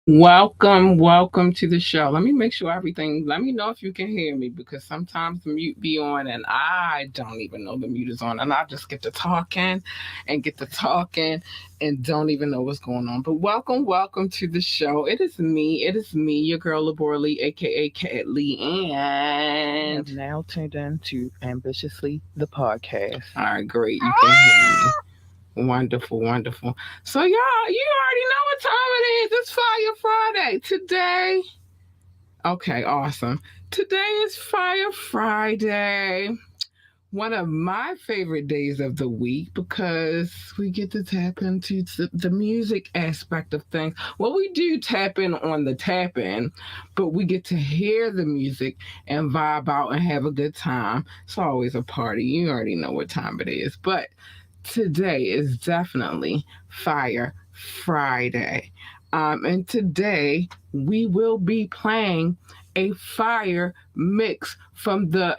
Welcome to the show. Let me make sure everything, let me know if you can hear me because sometimes the mute be on and I don't even know the mute is on and I just get to talking and don't even know what's going on. But welcome to the show. It is me, your girl Labora Lee, aka Cat Lee, You and have now tuned in to Ambitiously the podcast. all right, great, you can hear me. Wonderful. So y'all, you already know what time it is. It's Fire Friday. Okay, awesome. Today is Fire Friday. One of my favorite days of the week because we get to tap into the music aspect of things. Well, we do tap in on the tap in, but we get to hear the music and vibe out and have a good time. It's always a party. You already know what time it is. But today is definitely Fire Friday. And today we will be playing a fire mix from the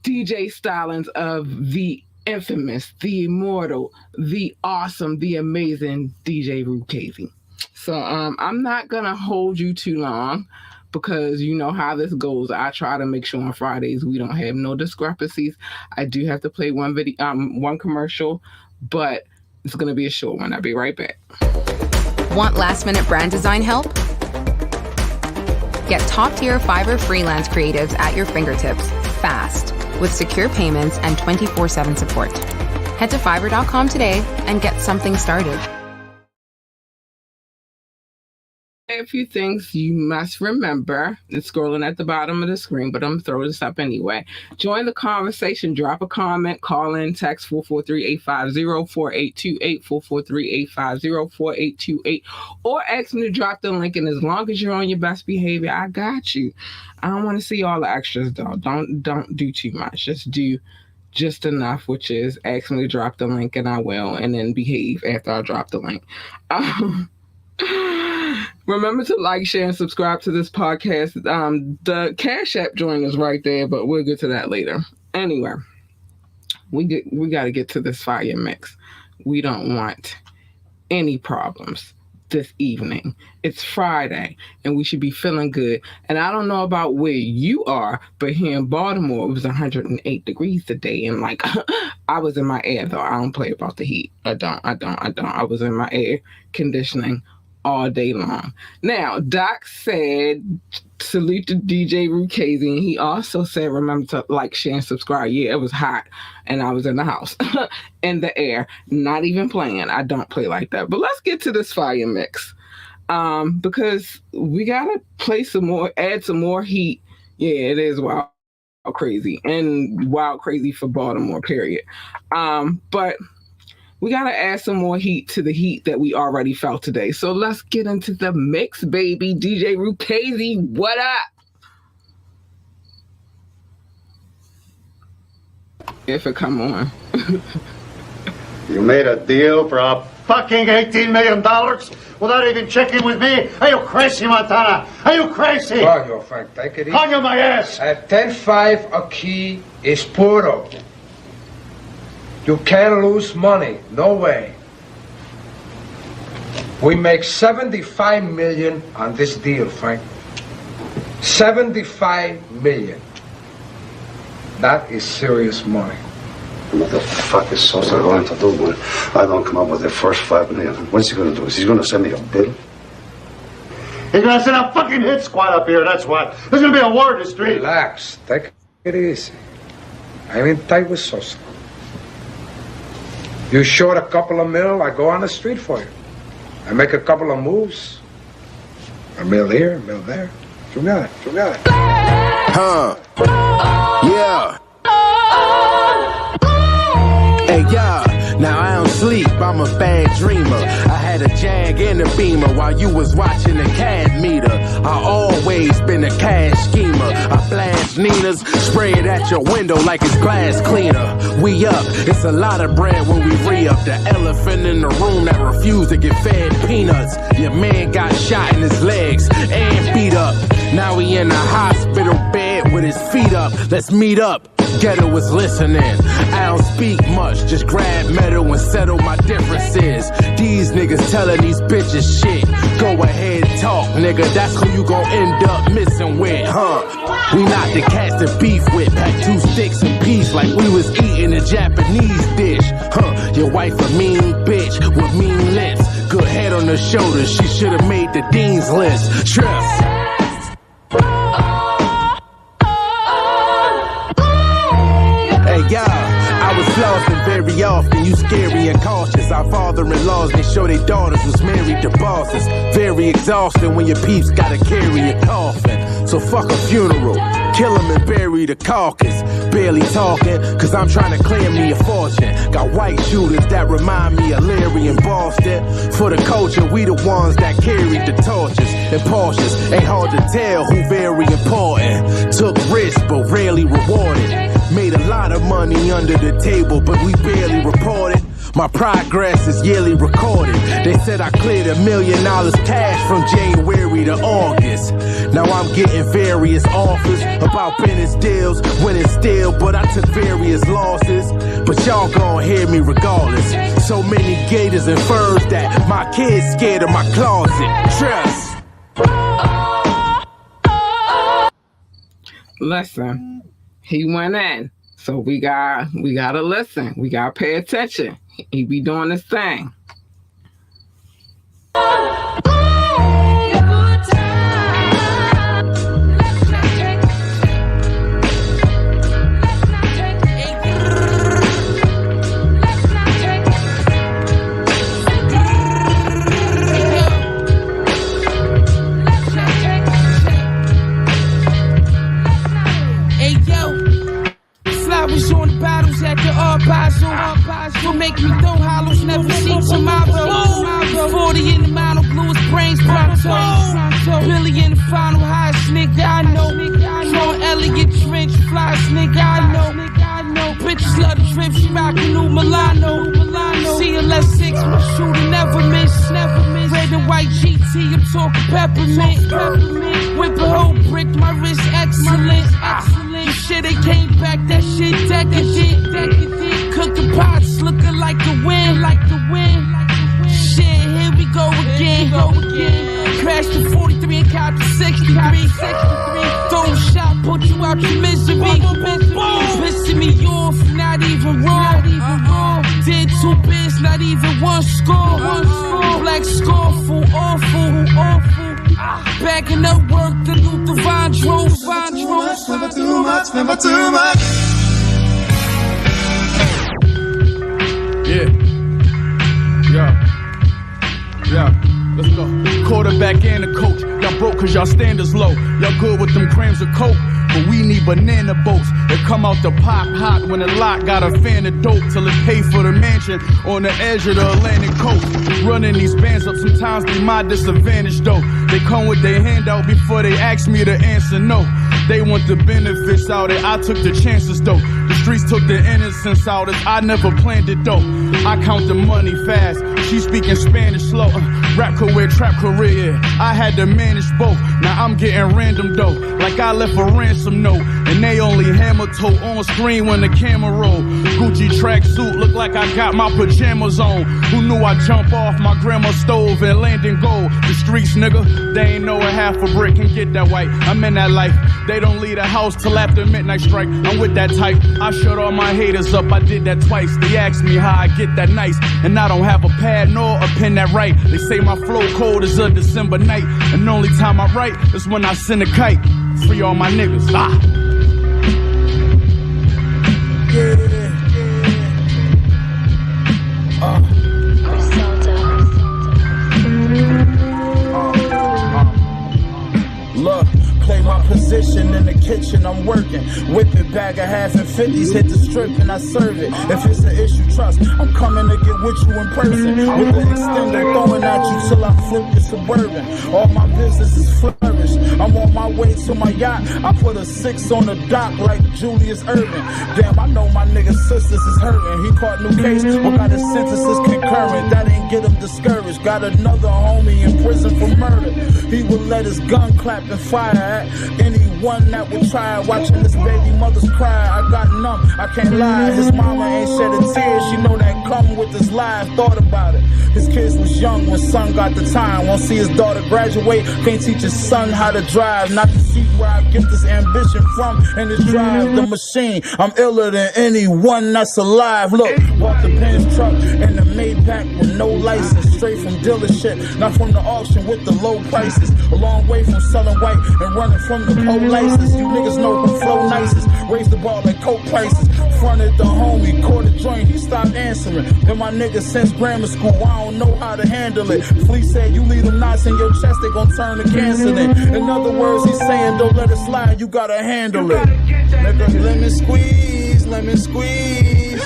DJ stylings of the infamous, the immortal, the awesome, the amazing DJ Rukazi. So I'm not gonna hold you too long because you know how this goes. I try to make sure on Fridays we don't have no discrepancies. I do have to play one commercial, but it's gonna be a short one. I'll be right back. Want last minute brand design help? Get top tier Fiverr freelance creatives at your fingertips fast with secure payments and 24/7 support. Head to fiverr.com today and get something started. A few things you must remember. It's scrolling at the bottom of the screen, but I'm going to throw this up anyway. Join the conversation. Drop a comment. Call in. Text 443-850-4828, 443-850-4828, or ask me to drop the link. And as long as you're on your best behavior, I got you. I don't want to see all the extras, though. Don't do too much. Just do just enough, which is ask me to drop the link, and I will, and then behave after I drop the link. Remember to like, share, and subscribe to this podcast. The Cash App join is right there, but we'll get to that later. Anyway, we got to get to this fire mix. We don't want any problems this evening. It's Friday, and we should be feeling good. And I don't know about where you are, but here in Baltimore, it was 108 degrees today, and like I was in my air though. I don't play about the heat. I don't. I was in my air conditioning all day long. Now, Doc said, salute to DJ Rukazi, and he also said, remember to like, share, and subscribe. Yeah, it was hot, and I was in the house, in the air, not even playing. I don't play like that. But let's get to this fire mix, because we gotta add some more heat. Yeah, it is wild crazy, and wild crazy for Baltimore, period. But we got to add some more heat to the heat that we already felt today. So let's get into the mix, baby. DJ Rukazi, what up? If it come on. You made a deal for a fucking $18 million without even checking with me? Are you crazy, Montana? Are you crazy? Claudio, Frank, take it easy. Hung on my ass. At 10-5, a key is puro. You can't lose money. No way. We make 75 million on this deal, Frank. 75 million. That is serious money. What the fuck is Sosa going to do when I don't come up with the first $5 million? What's he going to do? Is he going to send me a bill? He's going to send a fucking hit squad up here, that's what. There's going to be a war in the street. Relax. Take it easy. I'm in tight with Sosa. You short a couple of mil, I go on the street for you. I make a couple of moves. A mil here, a mil there. You got it. Huh. Yeah. Hey, yeah. Now I don't sleep, I'm a bad dreamer. I had a Jag and a Beamer while you was watching the CAD meter. I always been a cash schemer. I blast Nina's, spray it at your window like it's glass cleaner. We up, it's a lot of bread when we re-up. The elephant in the room that refused to get fed peanuts. Your man got shot in his legs and beat up. Now he in a hospital bed with his feet up. Let's meet up. Ghetto was listening. I don't speak much, just grab metal and settle my differences. These niggas telling these bitches shit. Go ahead, talk, nigga, that's who you gon' end up missing with, huh? We not the cats to beef with. Pack 2 sticks apiece like we was eating a Japanese dish, huh? Your wife a mean bitch with mean lips. Good head on her shoulders, she should've made the dean's list. Trust. Hey, y'all, I was lost and very often you scary and cautious. Our father-in-laws, they show their daughters was married to bosses. Very exhausting when your peeps gotta carry a coffin. So fuck a funeral, kill him and bury the carcass. Barely talking, cause I'm trying to clear me a fortune. Got white shooters that remind me of Larry in Boston. For the culture, we the ones that carried the torches. And Porsches, ain't hard to tell who very important. Took risks, but rarely rewarded. Made a lot of money under the table, but we barely reported. My progress is yearly recorded. They said I cleared $1 million cash from January to August. Now I'm getting various offers about business deals, winning still, but I took various losses. But y'all gon' hear me regardless. So many gators and furs that my kids scared of my closet. Trust. Listen, he went in, so we gotta listen. We gotta pay attention. He be doing his thing. Will make me throw hollows, never see tomorrow. 40 in the mono, bluest brains, pronto. Billy in the final, highest nigga I know. Sean Elliott Trench, flyest nigga I know. Bitches love the drip, she rockin' new Milano. CLS 6, my shooter never miss. Red and white GT, I'm talking peppermint. Whip a whole brick, my wrist excellent. Shit, they came back, that shit decadent. Cooking pots, looking like the wind. Shit, here we go again. Crashed the 43 and caught the 63. Throw shot, put you out your misery. Pissing me off, not even raw. Did 2 bits, not even one score. Black scoreful, awful. Backing up work, the Luther Vandross. Never too much. Yeah, let's go. Quarterback and the coach. Y'all broke cause y'all standards low. Y'all good with them grams of coke, but we need banana boats that come out the pot hot when the lot got a fan of dope till it pay for the mansion on the edge of the Atlantic coast. Running these bands up sometimes be my disadvantage though. They come with their handout before they ask me to answer no. They want the benefits out it, I took the chances though. The streets took the innocence out it, I never planned it though. I count the money fast, she speaking Spanish slow. Rap career, trap career, I had to manage both. Now I'm getting random though, like I left a ransom note. And they only hammer toe on screen when the camera roll. Gucci tracksuit, look like I got my pajamas on. Who knew I'd jump off my grandma's stove and land in gold? The streets, nigga, they ain't know a half a brick can get that white. I'm in that life, they don't leave the house till after midnight strike. I'm with that type, I shut all my haters up, I did that twice. They asked me how I get that nice, and I don't have a pad nor a pen that write. They say my flow cold as a December night, and the only time I write is when I send a kite. Free all my niggas, Look, play my position in the kitchen, I'm working. Whip it, bag of half and 50s, hit the strip and I serve it. If it's an issue, trust, I'm coming to get with you in person. With the extender throwing at you till I flip the Suburban. All my business is flourish. I'm on my way to my yacht. I put a 6 on the dock like Julius Erving. Damn, I know my niggas sisters is hurting. He caught new case, but got his sentences concurrent. That ain't get him discouraged. Got another homie in prison for murder. He would let his gun clap and fire at anyone that would try. Watching his baby mothers cry, I got numb, I can't lie. His mama ain't shed a tear, she know that come with his life. Thought about it, his kids was young when son got the time. Won't see his daughter graduate, can't teach his son how to drive. Not to see where I get this ambition from and this drive the machine. I'm iller than anyone that's alive. Look, bought the Benz truck and the Maybach with no license. Straight from dealership, not from the auction with the low prices. A long way from selling white and running from the polices. You niggas know who flow nicest. Raise the ball at coke prices. Fronted the homie, caught a joint, he stopped answering. Been my nigga since grammar school, I don't know how to handle it. Flea said, you leave them knots in your chest, they gon' turn to cancer then. In other words, he's saying, don't let it slide, you gotta handle it. Nigga, lemon squeeze, lemon squeeze,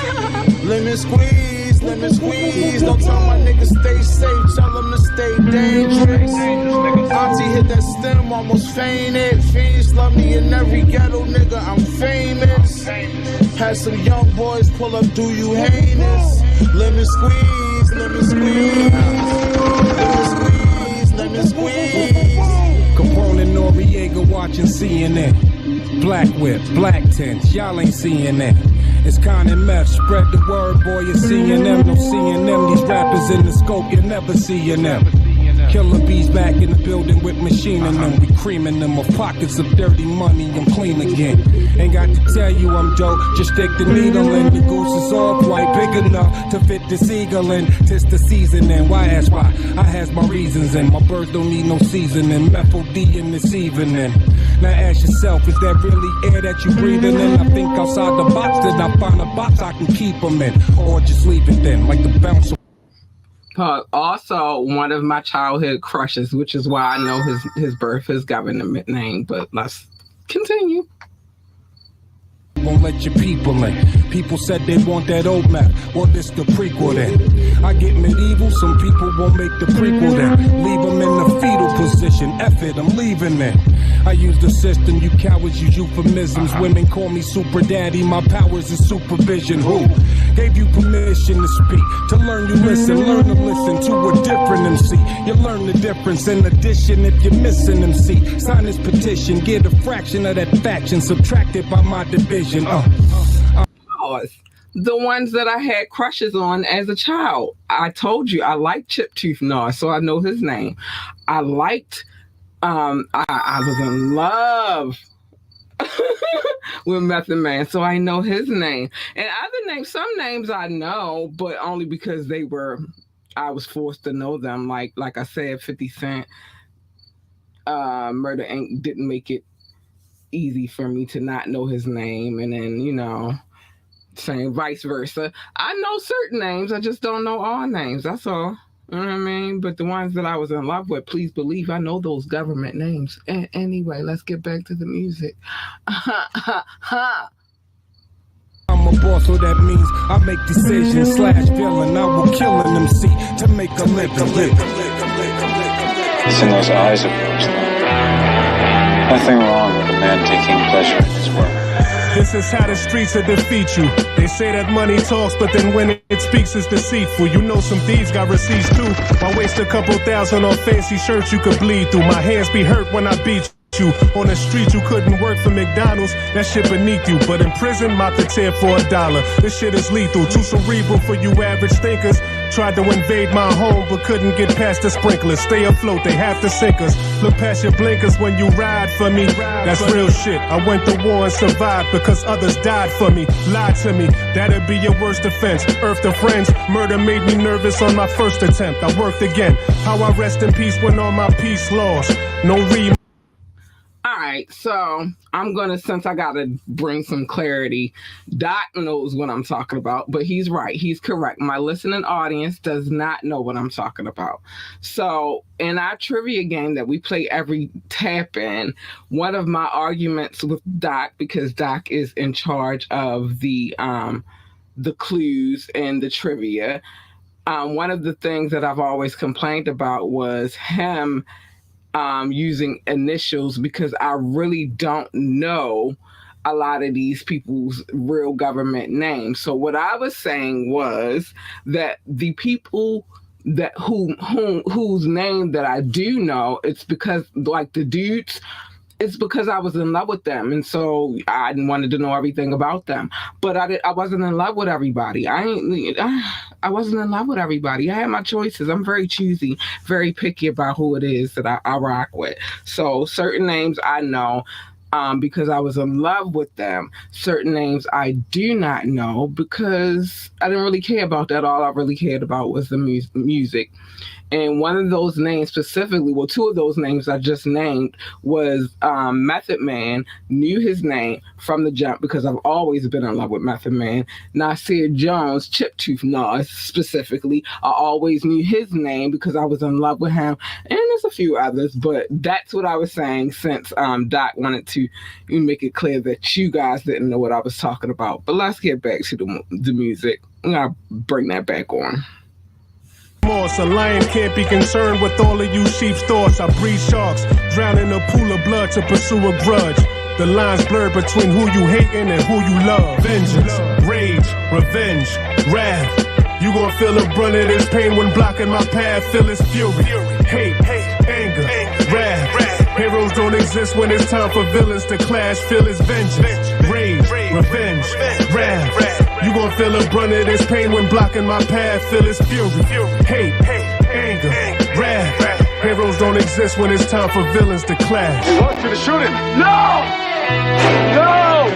lemon squeeze, lemon squeeze. Don't tell my niggas stay safe, tell them to stay dangerous. Auntie hit that stem, almost fainted. Fiends love me in every ghetto, nigga, I'm famous. Had some young boys pull up, do you heinous? Lemon squeeze, lemon squeeze, lemon squeeze, lemon squeeze. Capone and Noriega watching CNN. Black whip, black tents, y'all ain't seeing that. It's Con and Meth, spread the word, boy, you're seeing them, no seeing them. These rappers in the scope, you're never seeing them. Killer bees back in the building with machine in them. We creaming them of pockets of dirty money. I'm clean again. Ain't got to tell you I'm dope. Just stick the needle in. The goose is all quite big enough to fit this eagle in. Tis the season and why ask why? I has my reasons and my birds don't need no seasoning. Methyl D in this evening. Now ask yourself, is that really air that you breathing in? I think outside the box, then I find a box I can keep them in. Or just leave it then, like the bouncer. Also, one of my childhood crushes, which is why I know his birth, his government name. But let's continue. Won't let your people in. People said they want that old map. Well, this the prequel then. I get medieval, some people won't make the prequel then. Leave them in the fetal position. F it, I'm leaving it. I use the system, you cowards use euphemisms. Women call me super daddy, my powers is supervision. Who gave you permission to speak? To learn you listen, learn to listen to a different MC. You learn the difference in addition if you're missing MC. Sign this petition, get a fraction of that faction, subtracted by my division. The ones that I had crushes on as a child. I told you I liked Chip Tooth Nas, so I know his name. I liked I was in love with Method Man, so I know his name. And other names, some names I know, but only because I was forced to know them. Like I said, 50 Cent, Murder Inc. didn't make it easy for me to not know his name. And then, same vice versa. I know certain names, I just don't know all names. That's all. You know what I mean? But the ones that I was in love with, please believe I know those government names. Anyway, let's get back to the music. I'm a boss, so that means I make decisions / villain. I will kill an MC to make a living. It's in those eyes of yours, though. Nothing wrong with a man taking pleasure in his work. This is how the streets will defeat you. They say that money talks, but then when it speaks, it's deceitful. You know some thieves got receipts too. Why waste a couple thousand on fancy shirts you could bleed through? My hands be hurt when I beat you. On the street you couldn't work for McDonald's, that shit beneath you. But in prison, mop the tear for $1. This shit is lethal, too cerebral for you average thinkers. Tried to invade my home, but couldn't get past the sprinklers. Stay afloat, they have to sink us. Look past your blinkers when you ride for me. That's real shit. I went to war and survived because others died for me. Lied to me, that'd be your worst offense. Earth to friends, murder made me nervous on my first attempt. I worked again. How I rest in peace when all my peace lost. No All right, so I'm going to, since I got to bring some clarity, Doc knows what I'm talking about, but he's right. He's correct. My listening audience does not know what I'm talking about. So in our trivia game that we play every tap in, one of my arguments with Doc, because Doc is in charge of the clues and the trivia, one of the things that I've always complained about was him using initials, because I really don't know a lot of these people's real government names. So what I was saying was that the people that whose name that I do know, it's because like the dudes, it's because I was in love with them, and so I wanted to know everything about them. But I wasn't in love with everybody. I wasn't in love with everybody. I had my choices. I'm very choosy, very picky about who it is that I rock with. So certain names I know because I was in love with them. Certain names I do not know because I didn't really care about that. All I really cared about was the music. And one of those names specifically, well, two of those names I just named was Method Man. Knew his name from the jump because I've always been in love with Method Man. Nasir Jones, Chip Tooth Nas specifically, I always knew his name because I was in love with him. And there's a few others, but that's what I was saying since Doc wanted to make it clear that you guys didn't know what I was talking about. But let's get back to the music. I'm going to bring that back on. A lion can't be concerned with all of you sheep's thoughts. I breed sharks, drown in a pool of blood to pursue a grudge. The lines blurred between who you hating and who you love. Vengeance, rage, revenge, wrath. You gon' feel the brunt of this pain when blocking my path. Feel its fury, hate, anger, wrath. Heroes don't exist when it's time for villains to clash. Feel its vengeance, rage, revenge, wrath. You gon' feel the brunt of this pain when blocking my path. Feel its fury, hate, anger, wrath. Heroes don't exist when it's time for villains to clash. He wants you to shoot him. No! No!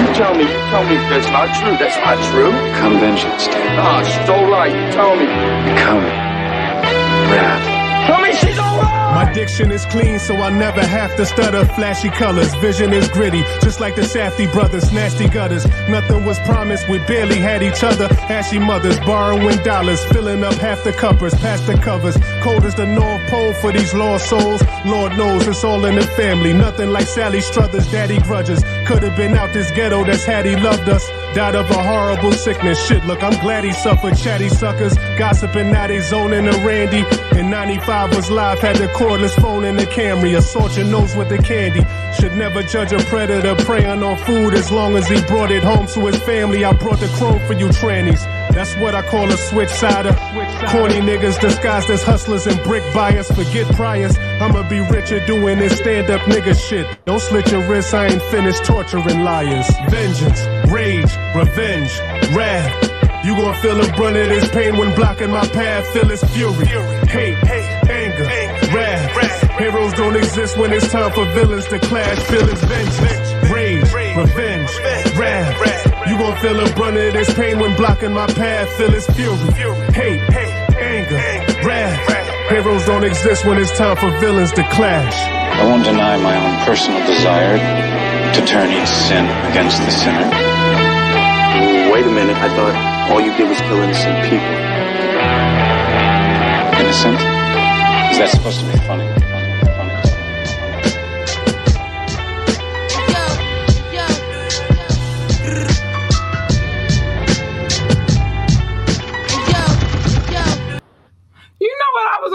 You tell me that's not true. That's not true. Become vengeance, Dave. Ah, she's all right. You tell me. Become wrath. Tell me she's all right! My diction is clean, so I never have to stutter. Flashy colors, vision is gritty, just like the Safdie brothers, nasty gutters. Nothing was promised, we barely had each other. Ashy mothers, borrowing dollars, filling up half the cuppers, past the covers. Cold as the North Pole for these lost souls. Lord knows it's all in the family. Nothing like Sally Struthers, daddy grudges. Could have been out this ghetto, that's had he loved us. Died of a horrible sickness. Shit, look, I'm glad he suffered. Chatty suckers, gossiping, now they zoning a Randy. In 95 was live, had the cordless phone in the Camry. Assault your nose with the candy. Should never judge a predator preying on food as long as he brought it home to his family. I brought the chrome for you trannies. That's what I call a switch-sider. Corny niggas disguised as hustlers and brick buyers. Forget priors, I'ma be richer doing this stand-up nigga shit. Don't slit your wrists, I ain't finished torturing liars. Vengeance, rage, revenge, wrath. You gon' feel the brunt of this pain when blocking my path. Feel its fury, hate, anger, wrath. Heroes don't exist when it's time for villains to clash. Feel its vengeance, rage, revenge, wrath. You gon' feel the brunt of this pain when blocking my path. Feel its fury, hate, anger, wrath. Heroes don't exist when it's time for villains to clash. I won't deny my own personal desire to turn each sin against the sinner. Wait a minute, I thought all you did was kill innocent people. Innocent? Is that supposed to be funny?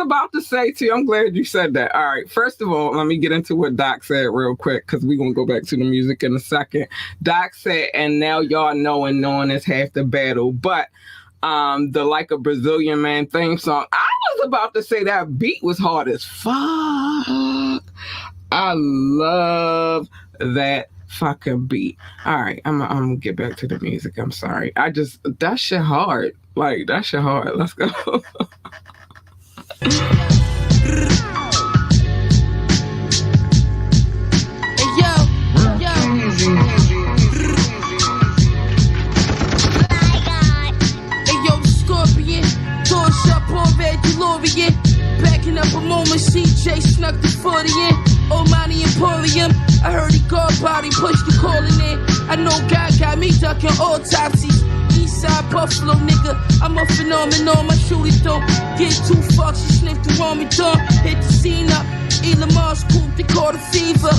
About to say to you, I'm glad you said that. All right, first of all, let me get into what Doc said real quick because we're gonna go back to the music in a second. Doc said, and now y'all knowing is half the battle. But the Like a Brazilian Man theme song, I was about to say that beat was hard as fuck. I love that fucking beat. All right, I'm gonna get back to the music. I'm sorry. That shit hard. Like, that shit hard. Let's go. Yo, Scorpion, doors up on Red DeLorean. Backing up a moment, CJ snuck the 40 in. Almighty Emporium, I heard he got body, pushed the calling in. I know God got me ducking autopsies. Eastside Buffalo nigga, I'm a phenomenon, my shooting don't get too fucked, she sniffed the warm dog, hit the scene up, Elon Musk pooped, they caught a fever,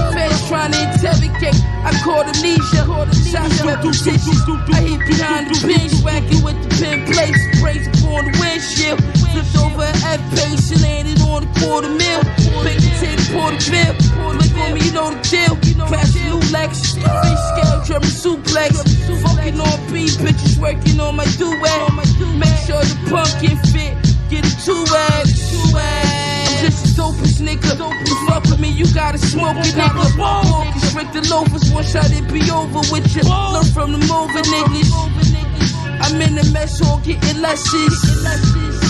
feds trying to interrogate, I caught amnesia, shots repetitions, I hit behind the bench, whacking with the pin plates, sprays upon the windshield, flipped over an F-pace, and landed on a $250,000, picked the tip, poured a bill, click on me, you know the deal, crash the Lex. Free scale, German suplex. Fucking on beat, bitches working on my duet. Make sure the pumpkin fit, get it 2X. I'm just the dopest nigga. You fuck with me, you gotta smoke it, nigga. Focus, Rick the loafers, one shot it be over with you. Learn from the moving niggas. I'm in the mess hall getting lessons.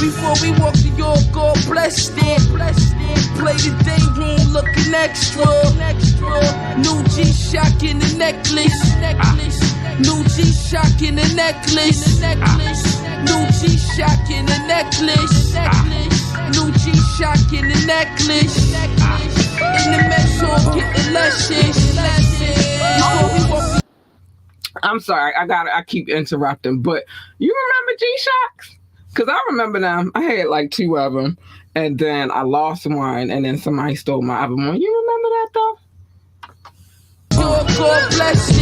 Before we walk to your God bless it. Play the day room looking extra. New G-Shock in the necklace. New G-Shock in the necklace. New G-Shock in the necklace. New G-Shock in the necklace. In the mess hall getting lessons. Before we walk. I'm sorry, I keep interrupting, but you remember G-Shocks? Because I remember them. I had like 2 of them, and then I lost one, and then somebody stole my other one. You remember that though? God bless it.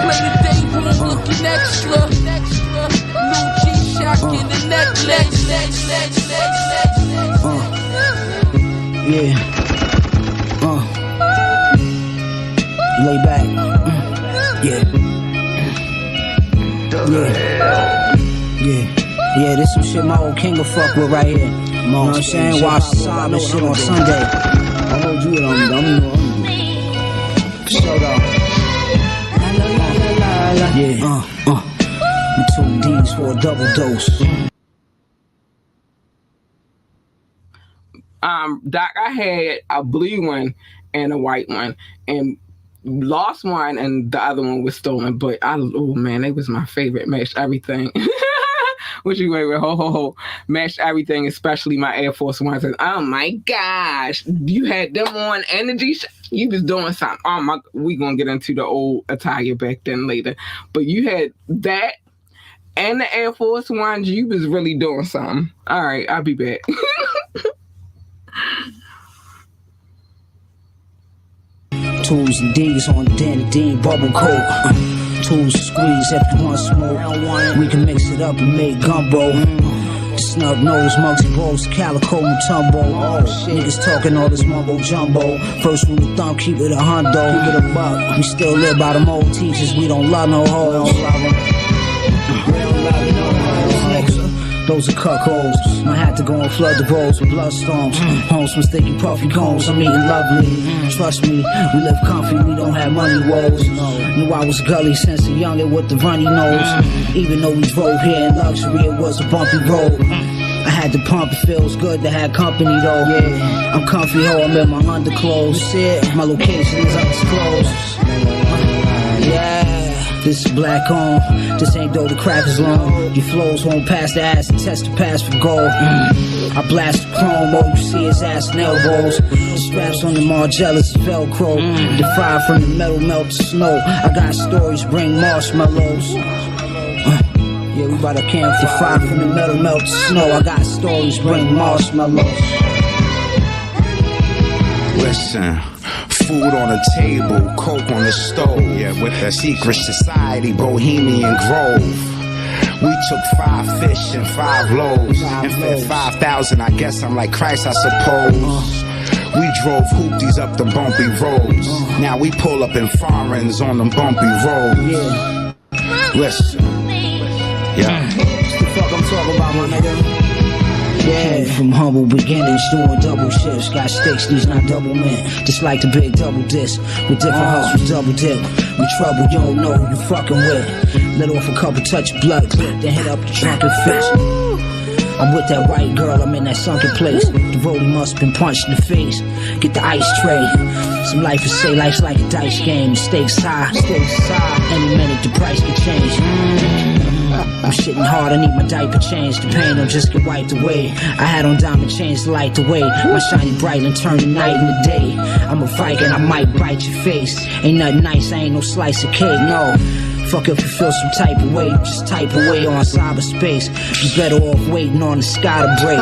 Play the day room looking extra. New G-Shock in the necklace. Yeah. Lay back. Yeah, this some shit my old king will fuck with right here. You know what I'm saying? Watch the Simon shit on Sunday. I hold you on me. So though. Yeah, we 2 D's for a double dose. Doc, I had a blue one and a white one, and lost one, and the other one was stolen. But oh man, they was my favorite. Matched everything. What you wait with? Ho. Matched everything, especially my Air Force Ones. And oh my gosh, you had them on energy. You was doing something. Oh my, we gonna get into the old attire back then later. But you had that and the Air Force Ones. You was really doing something. All right, I'll be back. Tools and D's on Danny Dean bubble coat. Tools to squeeze if you want smoke. We can mix it up and make gumbo. The snub nose, Muggsy Bogues, Calico Mutombo. Niggas talking all this mumbo jumbo. First rule of thumb, keep it a hundo. Keep it a buck. We still live by them old teachers. We don't love no hoes. Those are cuckolds. I had to go and flood the roads with bloodstones. Homes from sticky puffy cones. I'm eating lovely. Trust me, we live comfy. We don't have money woes. Knew I was gully since a youngin' with the runny nose. Even though we drove here in luxury, it was a bumpy road. I had to pump. It feels good to have company though. Yeah, I'm comfy ho. I'm in my underclothes. My location is undisclosed. Yeah. This is black on, this ain't though the crack is long. Your flows won't pass the ass and test the pass for gold. I blast the chrome, all you see is ass and elbows. The straps on the Margielas is Velcro. The fire from the metal melts snow. I got stories, bring marshmallows. Yeah, we bout to camp. The fire from the metal melts snow. I got stories, bring marshmallows. Listen. Food on the table, coke on the stove. Yeah, with that secret society, Bohemian Grove. We took 5 fish and 5 loaves and fed 5,000. I guess I'm like Christ, I suppose. We drove hoopties up the bumpy roads. Now we pull up in foreigns on them bumpy roads. Listen, yeah. What the fuck I'm talking about, my nigga? Yeah, from humble beginnings, doing double shifts. Got sticks, these not double men. Just like the big double disc. With different hustles, double dip. With trouble, you don't know who you fucking with. Let off a couple touch of blood clip, then hit up the drunken fish. I'm with that white girl, I'm in that sunken place. The roadie must been punched in the face. Get the ice tray. Some life is say life's like a dice game. Stakes high. Any minute the price could change. I'm shitting hard, I need my diaper changed. The pain will just get wiped away. I had on diamond chains to light the way. My shiny bright and turn the night into day. I'm a Viking, I might bite your face. Ain't nothing nice, I ain't no slice of cake, no. Fuck if you feel some type of way, just type away on cyberspace. You better off waiting on the sky to break.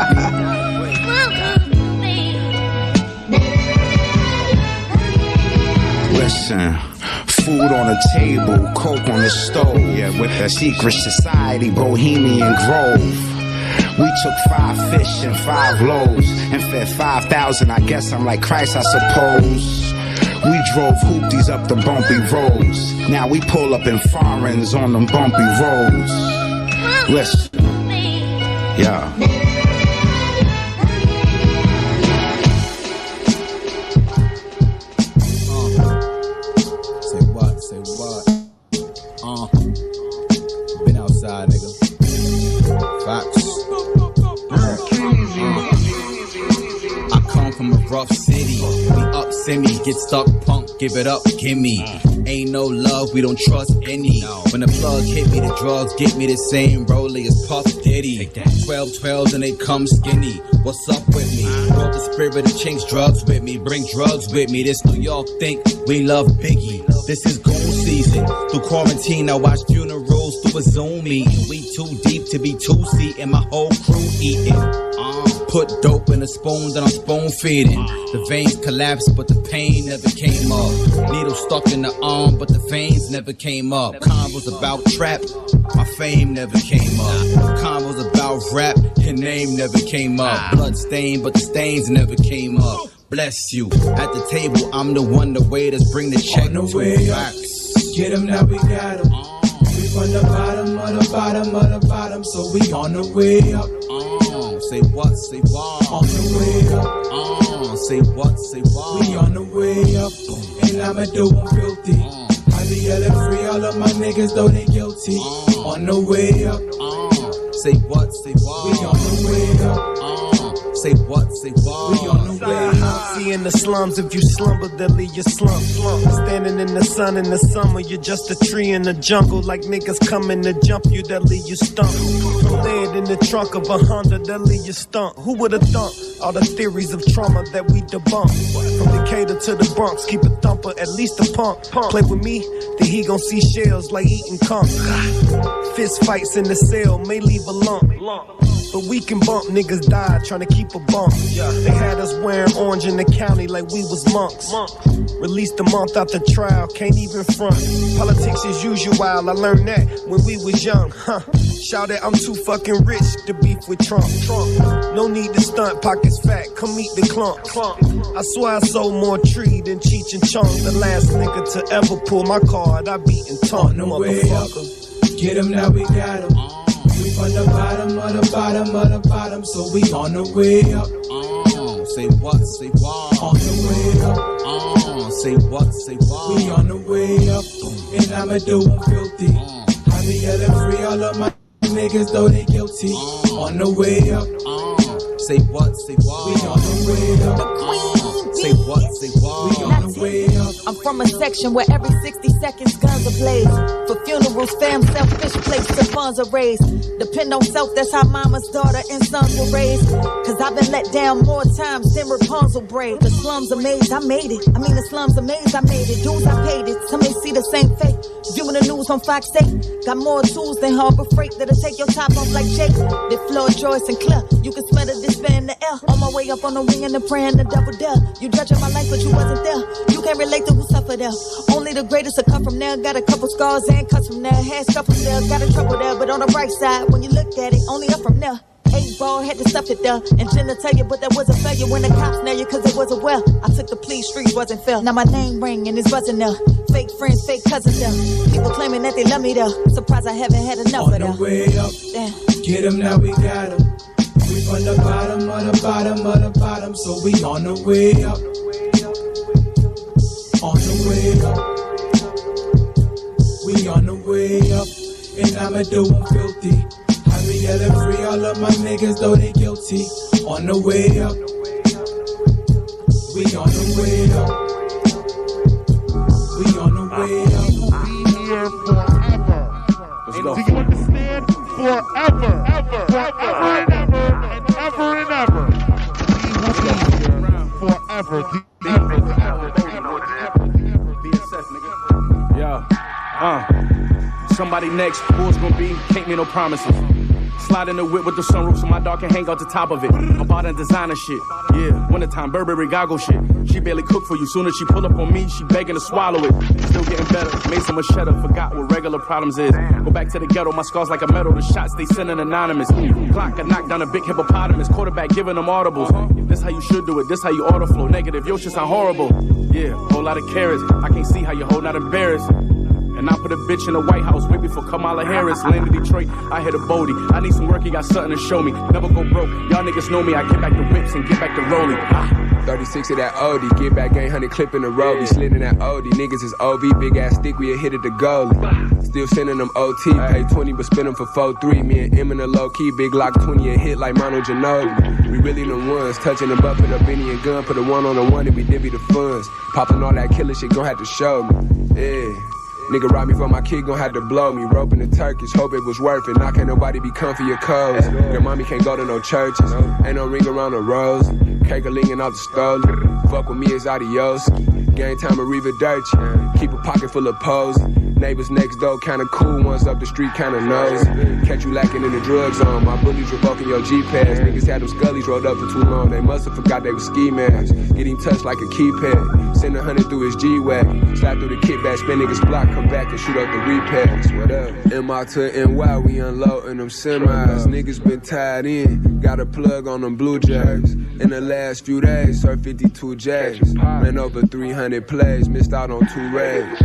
Listen. Food on the table, coke on the stove. Yeah, with that secret society, Bohemian Grove. We took 5 fish and 5 loaves and fed 5,000. I guess I'm like Christ, I suppose. We drove hoopties up the bumpy roads. Now we pull up in foreigns on them bumpy roads. Listen, yeah. Say what? Been outside, nigga. Facts. I come from a rough city. We up semi, get stuck, punk, give it up, gimme. Ain't no love, we don't trust any. When the plug hit me, the drugs get me the same rollie as Puff Diddy. 12-12s and they come skinny. What's up with me? Brought the spirit of Chinks, drugs with me. Bring drugs with me. This New York think we love Biggie. This is gold season. Through quarantine, I watch funerals through a Zoom meeting. We too deep to be two-seat and my whole crew eating. Put dope in a spoon, then I'm spoon feeding. The veins collapsed, but the pain never came up. Needle stuck in the arm, but the veins never came up. Combos about trap, my fame never came up. Combos about rap, your name never came up. Blood stained, but the stains never came up. Bless you. At the table, I'm the one the waiters bring the check on the to. way up. Get 'em, now we got 'em. We from the bottom of the bottom of the bottom, so we on the way up. Say what, say what? On the way up. Say what, say what? We on the way up, and I'ma do 'em filthy. I be yelling free all of my niggas, though they guilty. On the way up. Say what, say what? We on the way up. Say what, say what? We on the way up. See in the slums, if you slumber, they'll leave you slump. Standing in the sun in the summer, you're just a tree in the jungle. Like niggas coming to jump you, they'll leave you stumped. Lead in the trunk of a Honda, they'll leave you stumped. Who would've thought all the theories of trauma that we debunk? From Decatur to the Bronx, keep a thumper, at least a pump. Play with me, then he gon' see shells like eating conch. Fist fights in the cell may leave a lump. But we can bump, niggas died trying to keep a bump. They had us wearing orange in the county like we was monks. Released a month out the trial, can't even front. Politics as usual, I learned that when we was young. Shout it, I'm too fucking rich to beef with Trump. No need to stunt, pockets fat, come eat the clump. I swear I sold more tree than Cheech and Chong. The last nigga to ever pull my card, I beat and taunt, motherfucker. Get 'em, now we got 'em. We from the bottom of the bottom of the bottom, so we on the way up. Say what, say what? On the way up. Say what, say what? We on the way up, and I'ma do 'em filthy. I be yelling free all of my niggas, though they guilty. On the way up. Say what, say what? We on the way up. Say what, say what? We on the way up. I'm from a section where every 60 seconds guns are blazed. For funerals, fam, selfish plates, the funds are raised. Depend on self, that's how mama's daughter and sons were raised. Cause I've been let down more times than Rapunzel braid. The slums amazed, I made it. I mean the slums amazed, I made it. Dues, I paid it. Some may see the same fate. Viewing the news on Fox 8. Got more tools than Harbor Freight that'll take your top off like Jake. They Floyd, Joyce, and Claire. You can smell the despair in the air. On my way up on the wing and the praying the double dare. You judging my life, but you wasn't there. You can't relate to who suffered there. Only the greatest will come from there. Got a couple scars and cuts from there. Had stuff from there. Got in trouble there, but on the bright side, when you look at it, only up from there. 8-ball, had to stuff it there. And Jenna tell you, but that was a failure when the cops nailed you, cause it wasn't well. I took the plea, street wasn't fair. Now my name ring and it's buzzing there. Fake friends, fake cousins there. People claiming that they love me there. Surprised I haven't had enough of them. On the way up, get 'em, now we got 'em. We from the bottom of the bottom of the bottom, so we on the way up. On the way up. We on the way up, and I'ma do 'em filthy. I be yelling free all of my niggas, though they guilty. On the way up. We on the way up. We on the way up. Be here forever. Let's go. Do you understand? Forever. Forever and ever and ever and ever. We will be here forever. Somebody next, who it's gonna be, can't make no promises. Slide in the whip with the sunroof so my dog can hang out the top of it. I bought that designer shit, yeah, wintertime Burberry goggle shit. She barely cook for you, soon as she pull up on me, she begging to swallow it. Still getting better, made some machetta, forgot what regular problems is. Go back to the ghetto, my scars like a medal, the shots they sending anonymous. Clock I knocked down a big hippopotamus, quarterback giving them audibles. This how you should do it, this how you auto flow, negative, your shit sound horrible. Yeah, whole lot of carrots. I can't see how your whole not embarrassed. And I put a bitch in the White House way before Kamala Harris. Landed Detroit, I hit a Bodie. I need some work, you got something to show me. Never go broke, y'all niggas know me. I get back the whips and get back the rolling. 36 of that OD, get back game, 100 clip in the road. Be slid in that OD, niggas is OV, big ass stick, we a hit at the goalie. Still sending them OT, pay 20 but spend them for 4-3. Me and M in the low key, big lock 20 a hit like Mono Ginobili. We really the ones, touching the butt, put a Benny and gun, put a one on the one and we divvy the funds. Popping all that killer shit, gon' have to show me, yeah. Nigga robbed me for my kid, gon' have to blow me. Roping the Turkish, hope it was worth it. Now can't nobody be comfy or cozy. Your mommy can't go to no churches. Ain't no ring around the rose. Cake a lingin' out the stolen. Fuck with me is adios. Game time Arrivederci. Keep a pocket full of pose. Neighbors next door kinda cool, ones up the street kinda knows. Catch you lacking in the drug zone. My bullies revoking your G-pass. Niggas had them scullies rolled up for too long. They musta forgot they was ski masks. Getting touched like a keypad. Send 100 through his G-Wagon. Slide through the kickback, spin niggas block, come back and shoot up the repass. What up? MI to NY, we unloading them semis. Niggas been tied in. Got a plug on them Blue Jays. In the last few days, served 52 J's. Ran over 300 plays, missed out on 2 raids.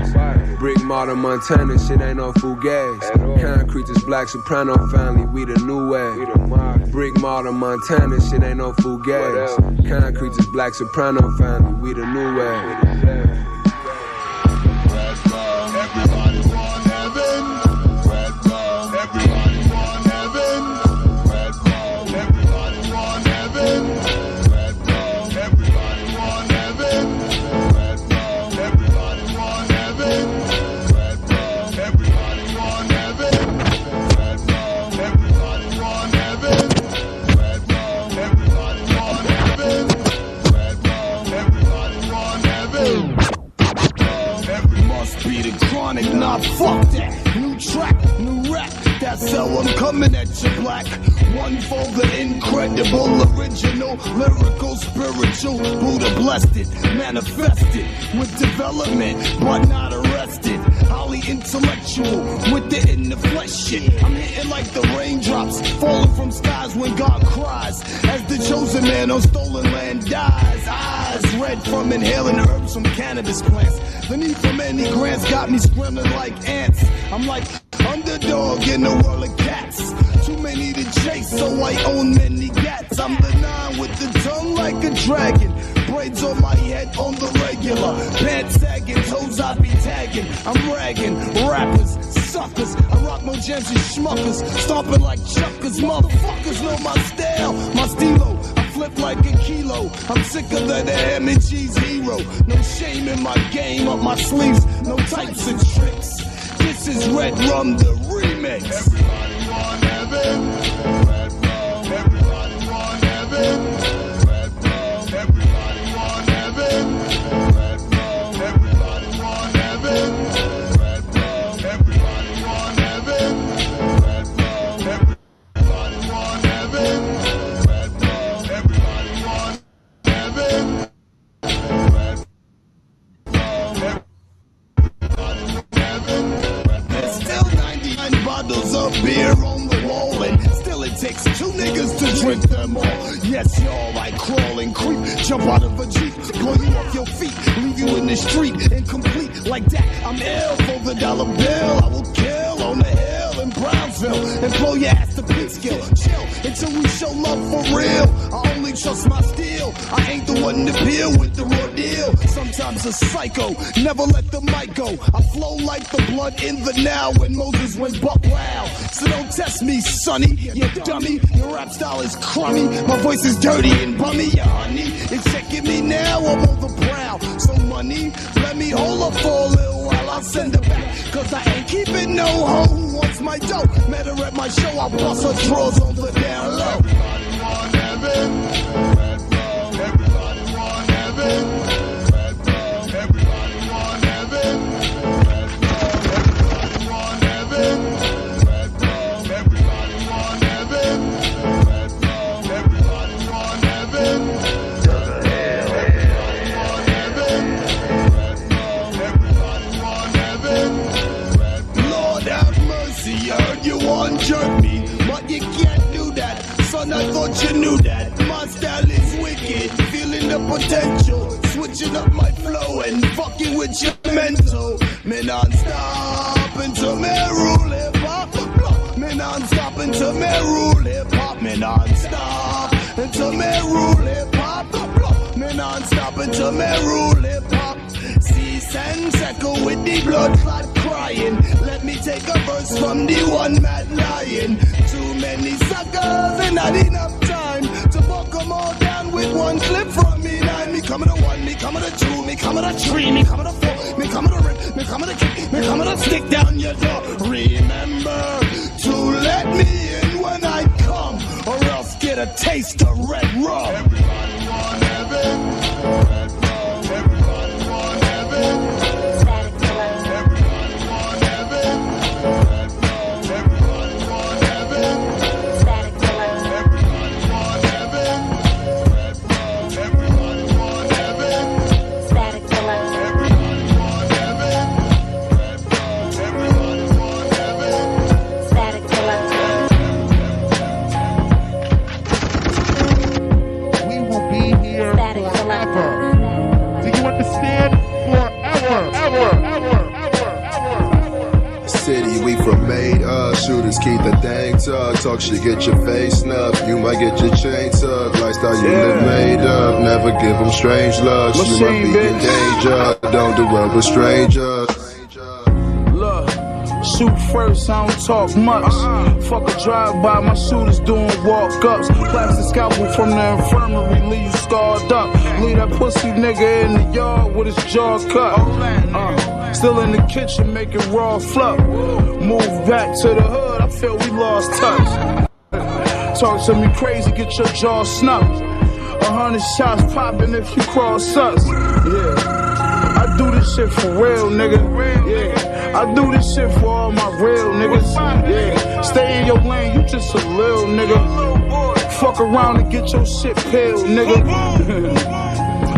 Brick model Montana, shit ain't no fugazi. Concrete is Black Soprano family, we the new way. Brick model Montana, shit ain't no fugazi. Concrete is Black Soprano family, we the new way. Everybody want heaven. Red ball. Everybody want heaven. Red ball. Everybody want heaven. Red ball. Everybody want heaven. Red ball. Everybody want heaven. Red ball. Everybody want heaven. Red ball. Everybody want heaven. Red ball. Everybody want heaven. Red ball. Everybody want heaven. Must be the chronic, nah, fuck that. New track, new rap, that's how I'm coming at you, black. One for the incredible, original, lyrical, spiritual. Buddha blessed it, manifested with development, but not arrested. Highly intellectual, with the in the flesh shit. I'm hitting like the raindrops, falling from skies when God cries. As the chosen man on stolen land dies. Eyes red from inhaling herbs from cannabis plants. The need for many grants got me scrambling like ants. I'm like underdog in a world of cats. Too many to chase, so I own many cats. I'm the 9 with the tongue like a dragon. Braids on my head on the regular. Pants sagging, toes I be tagging. I'm ragging, rappers, suckers. I rock more gems and schmuckers. Stomping like chuckers, motherfuckers know my style. My stilo, I flip like a kilo. I'm sicker than the ham and cheese hero. No shame in my game, up my sleeves. No types and tricks. This is Red Rum, the remix. Everybody want heaven. Red ball. Everybody want heaven. Red ball. Everybody want heaven. Red ball. Everybody want heaven. Red ball. Everybody want heaven. Red ball. Everybody want heaven. Red ball. Everybody want heaven. Red ball. Everybody want heaven. There's still 99 bottles of beer on the wall, and still it takes 2 niggas to drink them all. Yes, y'all, I crawl and creep, jump out of a Jeep, blow you off your feet, leave you in the street, incomplete like that. I'm ill for the dollar bill. I will kill on the hill in Brownsville and blow your ass to Peekskill. Chill until we show love for real. I only trust my steel. I ain't the one to deal with the raw deal. Sometimes a psycho, never let the mic go. I flow like the blood in the now when Moses went buck wild. So don't test me, sonny, you dummy. Your rap style is crummy. My voice is dirty and bummy, ya honey. It's checking me now, I'm on the prowl. So money, let me hold up for a little while. I'll send it back, cause I ain't keeping no hoe who wants my dough. Met her at my show, I bust her drawers on the down low. Everybody want heaven. Red ball. Everybody want heaven. Red ball. Everybody want heaven. Red ball. Everybody want heaven. Red ball. Everybody want heaven. Red ball. Everybody want heaven. Lord have mercy, I heard you want jerk me, but you can't do that. Son, I thought you knew that. My style is wicked, feeling the potential. Switch switching up my flow and fucking with your mental. Me non-stop until me rule hip-hop. Me non-stop until me rule hip-hop. Me non-stop until me rule hip-hop. Me non-stop until me rule hip-hop. Cease and second with the blood clot crying. Let me take a verse from the one mad lion. Too many suckers and not enough time to buck them all down with one clip from me. Nine, me coming to one, me coming to two, me coming to three, me coming to four, me coming to rip, me coming to kick, me coming to stick down your door. Remember to let me in when I come, or else get a taste of red rum. Everybody want heaven, red rum. Everybody want heaven, everybody want heaven, red rum. Everybody want heaven, everybody want heaven, red rum. Everybody want heaven, everybody want heaven, red rum. Everybody want heaven, We will be here forever. Do you understand? Forever. City we from made up, shooters keep the thing tucked. Talk shit, get your face snuffed. You might get your chain tucked. Lifestyle you live made up. Never give them strange looks. You might be in danger. Don't do well with strangers. Look, shoot first, I don't talk much. Fuck a drive-by, my shooters doing walk-ups. Plastic scalpel from the infirmary, leave you scarred up. Leave that pussy nigga in the yard with his jaw cut. Still in the kitchen making raw fluff. Move back to the hood, I feel we lost touch. Talk to me crazy, get your jaw snuffed. 100 shots popping if you cross us. Yeah, I do this shit for real, nigga. Yeah, I do this shit for all my real niggas. Yeah, stay in your lane, you just a little nigga. Fuck around and get your shit peeled, nigga.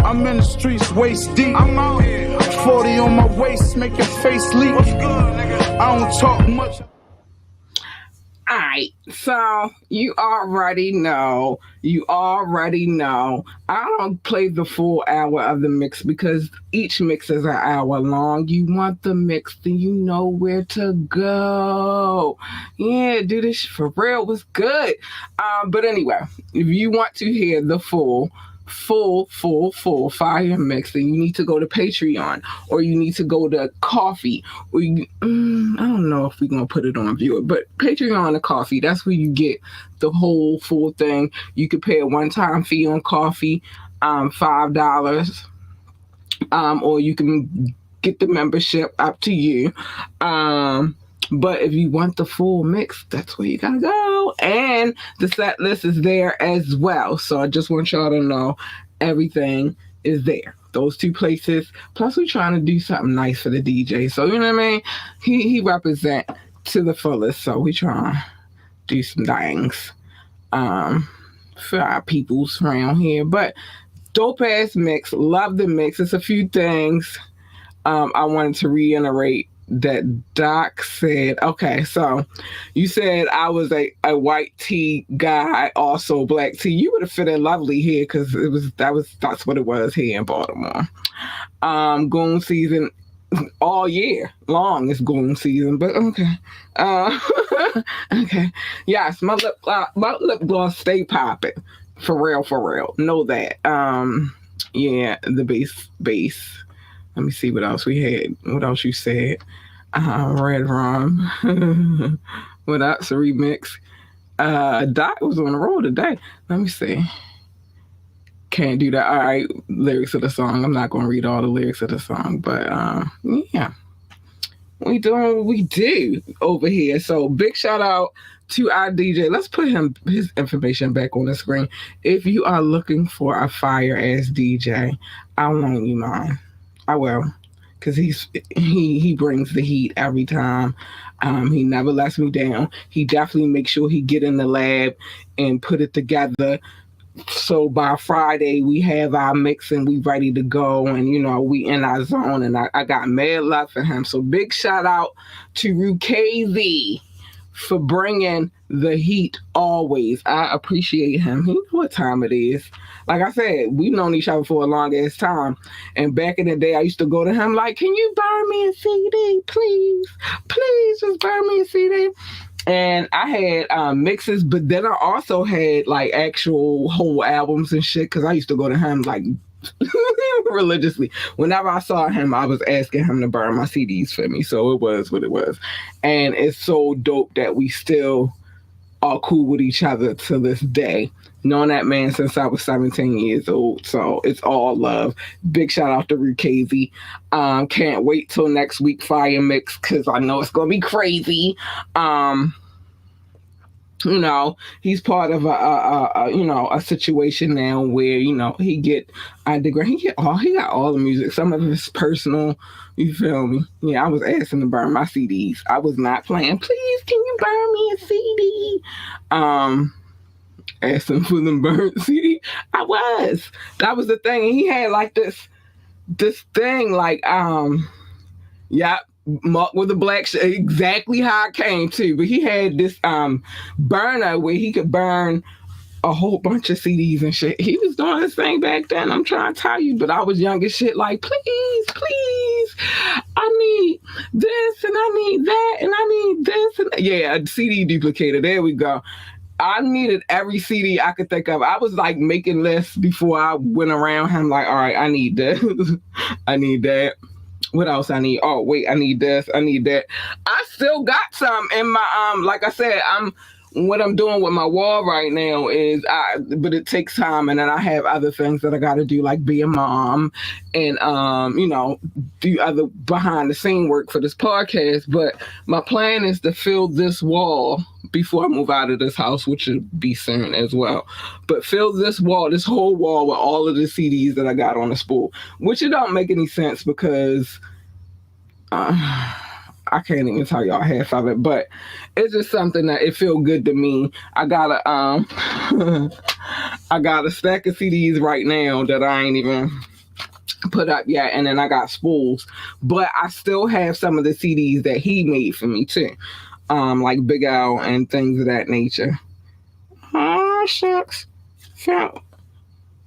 I'm in the streets waist deep. I'm out here. 40 on my waist, make your face leak. What's good, nigga? I don't talk much. Alright, so you already know. I don't play the full hour of the mix because each mix is an hour long. You want the mix, then you know where to go. Yeah, do this for real. Was good. But anyway, if you want to hear the full fire mix, then you need to go to Patreon, or you need to go to Coffee, or you, I don't know if we're gonna put it on Viewer, but Patreon or Coffee, that's where you get the whole full thing. You could pay a one-time fee on Coffee, $5, or you can get the membership, up to you. But if you want the full mix, that's where you gotta go. And the set list is there as well. So I just want y'all to know everything is there. Those two places. Plus, we're trying to do something nice for the DJ. So, you know what I mean? He represent to the fullest. So we trying to do some things for our peoples around here. But dope ass mix. Love the mix. It's a few things I wanted to reiterate that Doc said. Okay, so you said I was a white tee guy, also black tee. You would have fit in lovely here because that's what it was here in Baltimore. Goon season all year long is goon season, but okay. Okay. Yes, my lip gloss stay popping. For real. Know that. Yeah, the bass. Let me see what else we had. What else you said? Red Rum. What else? A remix. Doc was on the road today. Let me see. Can't do that. All right, lyrics of the song. I'm not going to read all the lyrics of the song, but yeah. We doing what we do over here. So big shout out to our DJ. Let's put his information back on the screen. If you are looking for a fire ass DJ, I want you mine. I will, because he brings the heat every time. He never lets me down. He definitely makes sure he get in the lab and put it together. So by Friday we have our mix and we ready to go, and we in our zone. And I got mad love for him. So big shout out to Rukazi for bringing the heat always. I appreciate him. He knows what time it is. Like I said, we've known each other for a long ass time. And back in the day, I used to go to him like, can you burn me a CD, please? Please just burn me a CD. And I had mixes, but then I also had like actual whole albums and shit, because I used to go to him like religiously. Whenever I saw him, I was asking him to burn my CDs for me. So it was what it was. And it's so dope that we still are cool with each other to this day. Known that man since I was 17 years old. So it's all love. Big shout out to Rukazi. Can't wait till next week Fire Mix, because I know it's going to be crazy. You know, he's part of a situation now where, you know, he got all the music. Some of it's personal. You feel me? Yeah, I was asking to burn my CDs. I was not playing. Please, can you burn me a CD? Asking for them burnt CD. I was. That was the thing. And he had like this thing like Mark with a black exactly how I came to, but he had this burner where he could burn a whole bunch of CDs and shit. He was doing his thing back then. I'm trying to tell you, but I was young as shit. Like, please, I need this and I need that and I need this and yeah, a CD duplicator. There we go. I needed every CD I could think of. I was like making lists before I went around him. Like, all right, I need this, I need that. What else I need? Oh, wait, I need this. I need that. I still got some in my, like I said, what I'm doing with my wall right now is, but it takes time. And then I have other things that I got to do, like be a mom and, you know, do other behind the scene work for this podcast. But my plan is to fill this wall before I move out of this house, which should be soon as well. But fill this whole wall with all of the CDs that I got on the spool, which it don't make any sense because I can't even tell y'all half of it, but it's just something that it feel good to me. I got a stack of CDs right now that I ain't even put up yet, and then I got spools, but I still have some of the CDs that he made for me too, like Big Al and things of that nature. Oh shucks,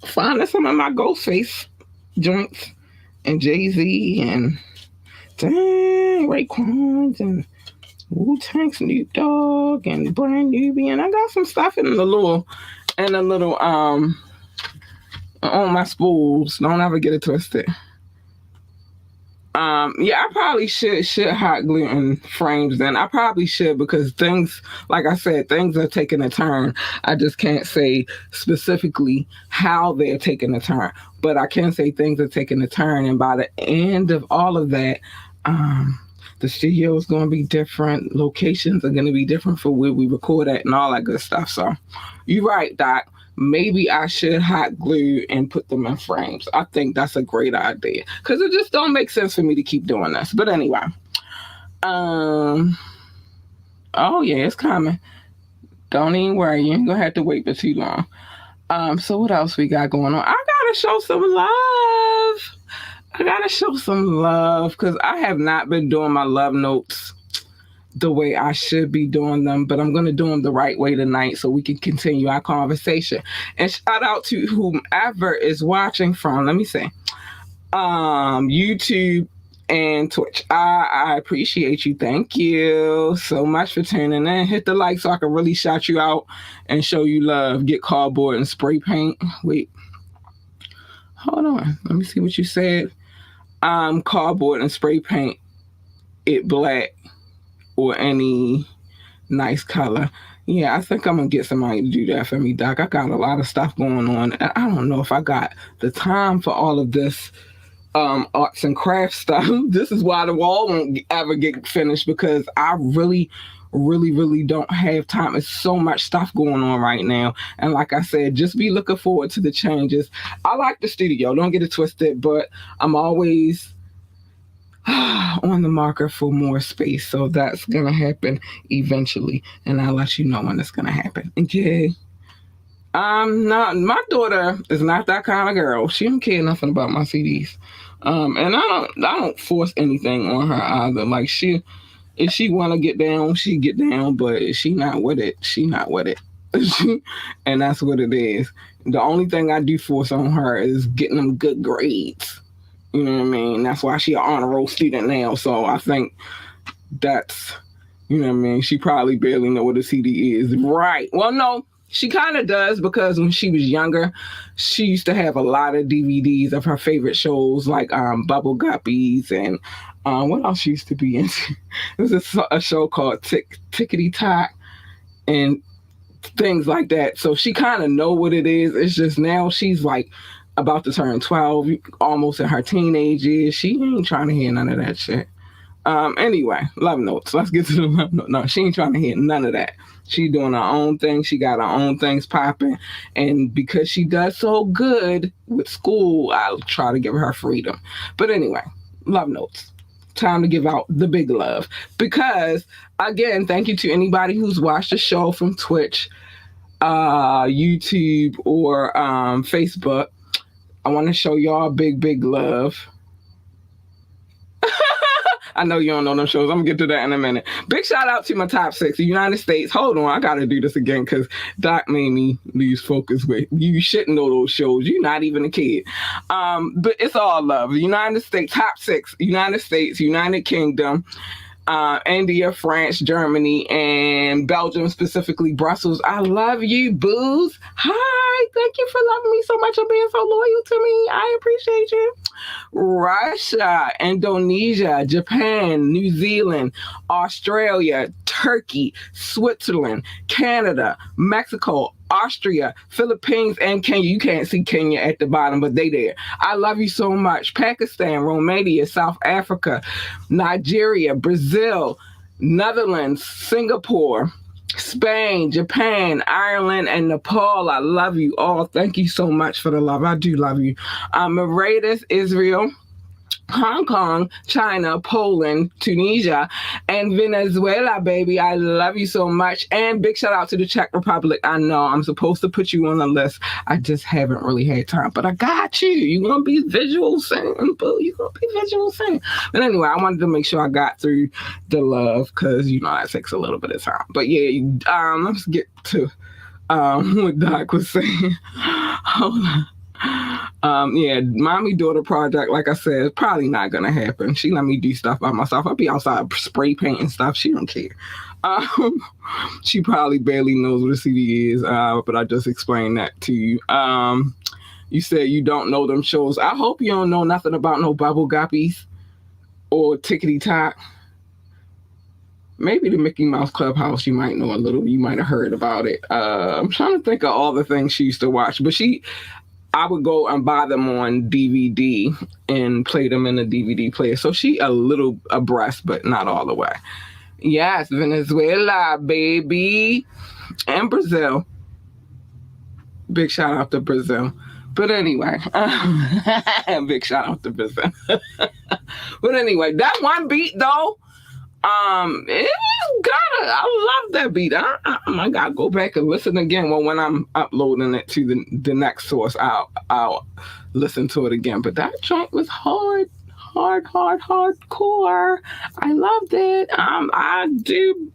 finding some of my Ghostface joints and Jay-Z and dang, Raekwon and Wu-Tang, Snoop Dogg and Brand Nubian. I got some stuff in the little on my spools. Don't ever get it twisted. Yeah, I probably should hot glue in frames then. I probably should, because things, like I said, things are taking a turn. I just can't say specifically how they're taking a turn, but I can say things are taking a turn. And by the end of all of that, the studio is going to be different. Locations are going to be different for where we record at and all that good stuff. So you're right, Doc. Maybe I should hot glue and put them in frames. I think that's a great idea, because it just don't make sense for me to keep doing this. But anyway, oh yeah, it's coming. Don't even worry, you ain't gonna have to wait for too long. So what else we got going on? I gotta show some love. Because I have not been doing my love notes the way I should be doing them, but I'm going to do them the right way tonight so we can continue our conversation. And shout out to whomever is watching from, let me see, YouTube and Twitch. I appreciate you. Thank you so much for tuning in. Hit the like so I can really shout you out and show you love. Get cardboard and spray paint. Wait, hold on. Let me see what you said. Cardboard and spray paint it black or any nice color. Yeah, I think I'm gonna get somebody to do that for me, Doc. I got a lot of stuff going on. I don't know if I got the time for all of this arts and crafts stuff. This is why the wall won't ever get finished, because I really don't have time. It's so much stuff going on right now. And like I said, just be looking forward to the changes. I like the studio, don't get it twisted, but I'm always on the market for more space. So that's going to happen eventually. And I'll let you know when it's going to happen. Okay. My daughter is not that kind of girl. She don't care nothing about my CDs. And I don't force anything on her either. Like If she want to get down, she get down. But if she not with it, she not with it. And that's what it is. The only thing I do force on her is getting them good grades. You know what I mean? That's why she an honor roll student now. So I think that's, you know what I mean? She probably barely know what a CD is. Right. Well, no, she kind of does, because when she was younger, she used to have a lot of DVDs of her favorite shows, like Bubble Guppies and what else used to be in? There was a show called Tickety Tock and things like that. So she kind of know what it is. It's just now she's like about to turn 12, almost in her teenage years. She ain't trying to hear none of that shit. Anyway, love notes. Let's get to the love note. No, she ain't trying to hear none of that. She doing her own thing. She got her own things popping. And because she does so good with school, I'll try to give her freedom. But anyway, love notes. Time to give out the big love. Because, again, thank you to anybody who's watched the show from Twitch, YouTube, or Facebook. I want to show y'all big love. I know you don't know them shows. I'm going to get to that in a minute. Big shout out to my top 6. The United States. Hold on. I got to do this again because Doc made me lose focus with you. Shouldn't know those shows. You're not even a kid. But it's all love. The United States, top 6. United States, United Kingdom, India, France, Germany, and Belgium, specifically Brussels. I love you, boos. Hi. Thank you for loving me so much and being so loyal to me. I appreciate you. Russia, Indonesia, Japan, New Zealand, Australia, Turkey, Switzerland, Canada, Mexico, Austria, Philippines, and Kenya. You can't see Kenya at the bottom, but they there. I love you so much. Pakistan, Romania, South Africa, Nigeria, Brazil, Netherlands, Singapore, Spain, Japan, Ireland, and Nepal. I love you all. Thank you so much for the love. I do love you. Mauritius, Israel, Hong Kong, China, Poland, Tunisia, and Venezuela, baby. I love you so much. And big shout out to the Czech Republic. I know I'm supposed to put you on the list. I just haven't really had time, but I got you. You're going to be visual singing, boo. You're going to be visual singing. But anyway, I wanted to make sure I got through the love because, you know, that takes a little bit of time. But yeah, let's get to what Doc was saying. Hold on. Yeah, mommy-daughter project, like I said, is probably not going to happen. She let me do stuff by myself. I'll be outside spray painting stuff. She don't care. She probably barely knows what a CD is, but I just explained that to you. You said you don't know them shows. I hope you don't know nothing about no Bubble Guppies or Tickety Tock. Maybe the Mickey Mouse Clubhouse, you might know a little. You might have heard about it. I'm trying to think of all the things she used to watch, but I would go and buy them on DVD and play them in a DVD player. So she a little abreast, but not all the way. Yes, Venezuela, baby. And Brazil. Big shout out to Brazil. But anyway, big shout out to Brazil. But anyway, that one beat though, I love that beat. I gotta go back and listen again. Well, when I'm uploading it to the next source, I'll listen to it again. But that joint was hardcore. I loved it. I do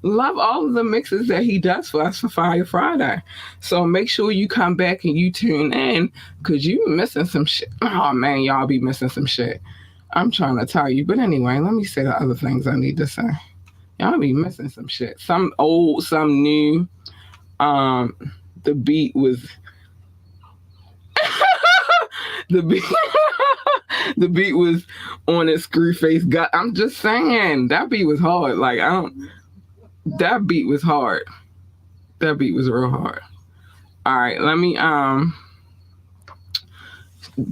love all of the mixes that he does for us for Fire Friday. So make sure you come back and you tune in because you missing some shit. Oh man, y'all be missing some shit. I'm trying to tell you. But anyway, let me say the other things I need to say. Y'all be missing some shit. Some old, some new. The beat was... the beat was on his screw face gut. I'm just saying, that beat was hard. Like, that beat was hard. That beat was real hard. All right, let me...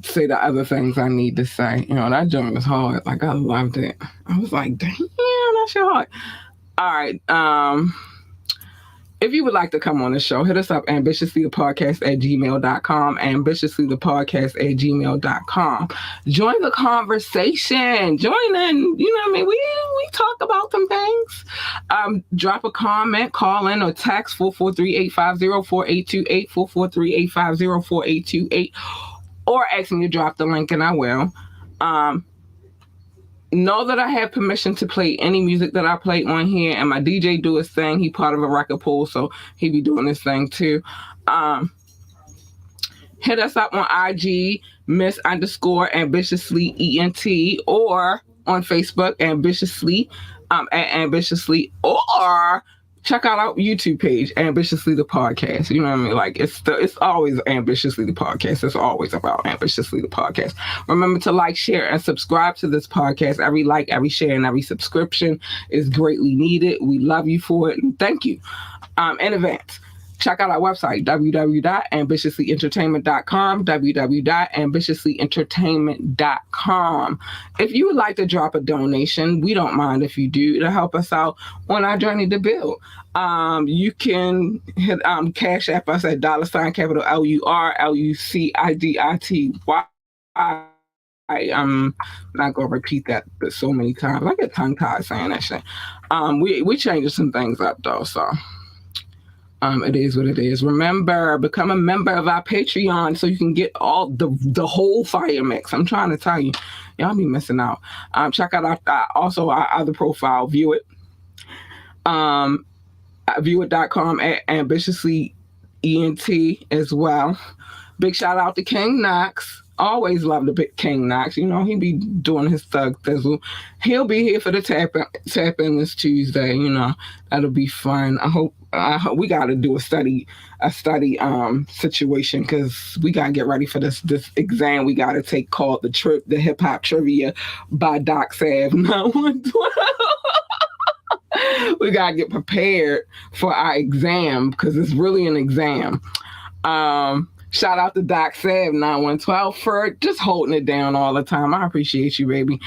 say the other things I need to say. You know, that joint was hard. Like, I loved it. I was like, damn, that shit hard. All right. If you would like to come on the show, hit us up ambitiouslythepodcast@gmail.com, ambitiouslythepodcast@gmail.com. Join the conversation. Join in. You know what I mean? We talk about some things. Drop a comment, call in, or text 443-850-4828, 443-850-4828. Or ask me to drop the link and I will. know that I have permission to play any music that I play on here, and my DJ do his thing. He part of a record pool, so he be doing his thing too. Hit us up on IG, Miss_Ambitiously ENT, or on Facebook, Ambitiously, at Ambitiously, or check out our YouTube page, Ambitiously the Podcast. You know what I mean? Like, it's always Ambitiously the Podcast. It's always about Ambitiously the Podcast. Remember to like, share, and subscribe to this podcast. Every like, every share, and every subscription is greatly needed. We love you for it, and thank you in advance. Check out our website, www.ambitiouslyentertainment.com, www.ambitiouslyentertainment.com. If you would like to drop a donation, we don't mind if you do, to help us out on our journey to build. You can hit Cash App us at $capital LURLUCIDITY. I'm not going to repeat that so many times. I get tongue-tied saying that shit. We changing some things up, though, so... it is what it is. Remember, become a member of our Patreon so you can get all the whole fire mix. I'm trying to tell you, y'all be missing out. Check out also our other profile, View It. Viewit.com at Ambitiously ENT as well. Big shout out to King Knox. Always love the big King Knox. You know, he be doing his thug thizzle. He'll be here for the tap in this Tuesday. You know, that'll be fun. I hope we got to do a study situation, because we got to get ready for this exam we got to take called the Hip Hop Trivia by Doc Sav 9112. We got to get prepared for our exam, because it's really an exam. Shout out to Doc Sav 9112 for just holding it down all the time. I appreciate you, baby.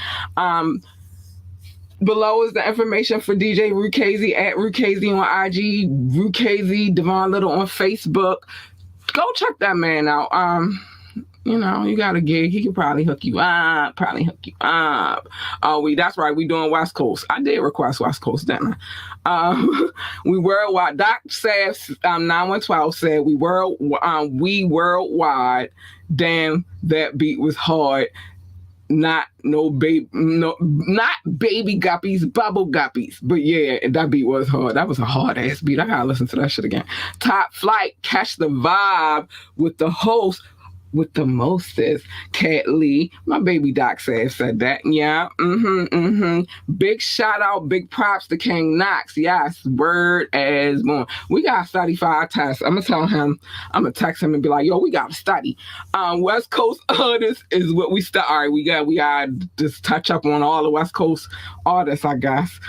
Below is the information for DJ Rukazy at Rukazy on IG, Rukazy Devon Little on Facebook. Go check that man out. You know, you got a gig, he could probably hook you up. Oh, that's right, we doing West Coast. I did request West Coast, didn't I? We worldwide. Doc Sav 9112 said we worldwide. Damn, that beat was hard. Not baby guppies, bubble guppies. But yeah, that beat was hard. That was a hard ass beat. I gotta listen to that shit again. Top Flight, catch the vibe with the host with the mostest, Cat Lee. My baby Doc said that. Yeah. Big shout out, big props to King Knox. Yes, word as born. We got to study for our test. I'm gonna text him and be like, yo, we gotta study. West Coast artists is what we study. All right, we got just touch up on all the West Coast artists, I guess.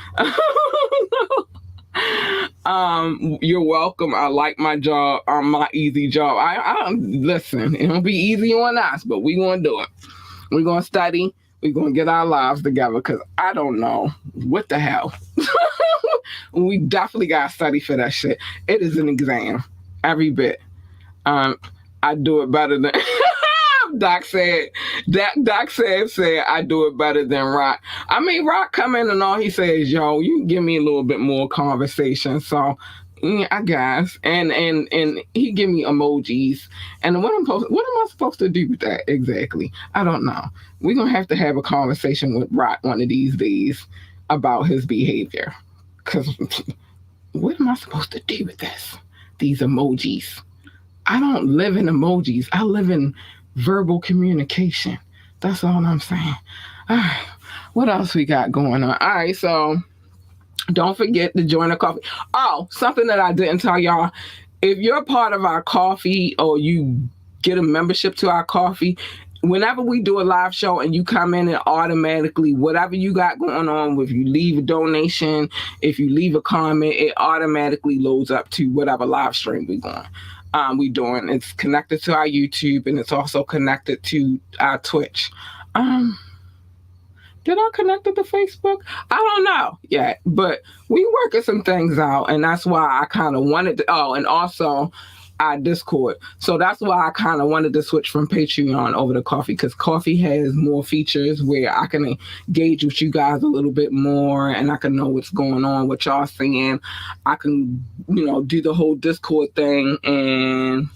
You're welcome. I like my job, my easy job. I listen, it'll be easy on us, but we gonna do it. We're gonna study. We're gonna get our lives together, because I don't know what the hell. We definitely gotta study for that shit. It is an exam, every bit. I do it better than Doc said I do it better than Rock. I mean, Rock come in and all he says, yo, you give me a little bit more conversation. So yeah, I guess. And he give me emojis. And what am I supposed to do with that exactly? I don't know. We're gonna have to have a conversation with Rock one of these days about his behavior. Cause what am I supposed to do with this? These emojis. I don't live in emojis. I live in verbal communication. That's all I'm saying. All right, what else we got going on? All right, so don't forget to join the coffee. Oh, something that I didn't tell y'all. If you're part of our coffee, or you get a membership to our coffee, whenever we do a live show and you come in, and automatically, whatever you got going on, if you leave a donation, if you leave a comment, it automatically loads up to whatever live stream we doing. It's connected to our YouTube, and it's also connected to our Twitch. Did I connect it to Facebook? I don't know yet, but we working some things out, and that's why I kind of wanted to. Oh, and also our Discord. So that's why I kind of wanted to switch from Patreon over to Coffee, because Coffee has more features where I can engage with you guys a little bit more, and I can know what's going on, what y'all saying. I can, do the whole Discord thing, and,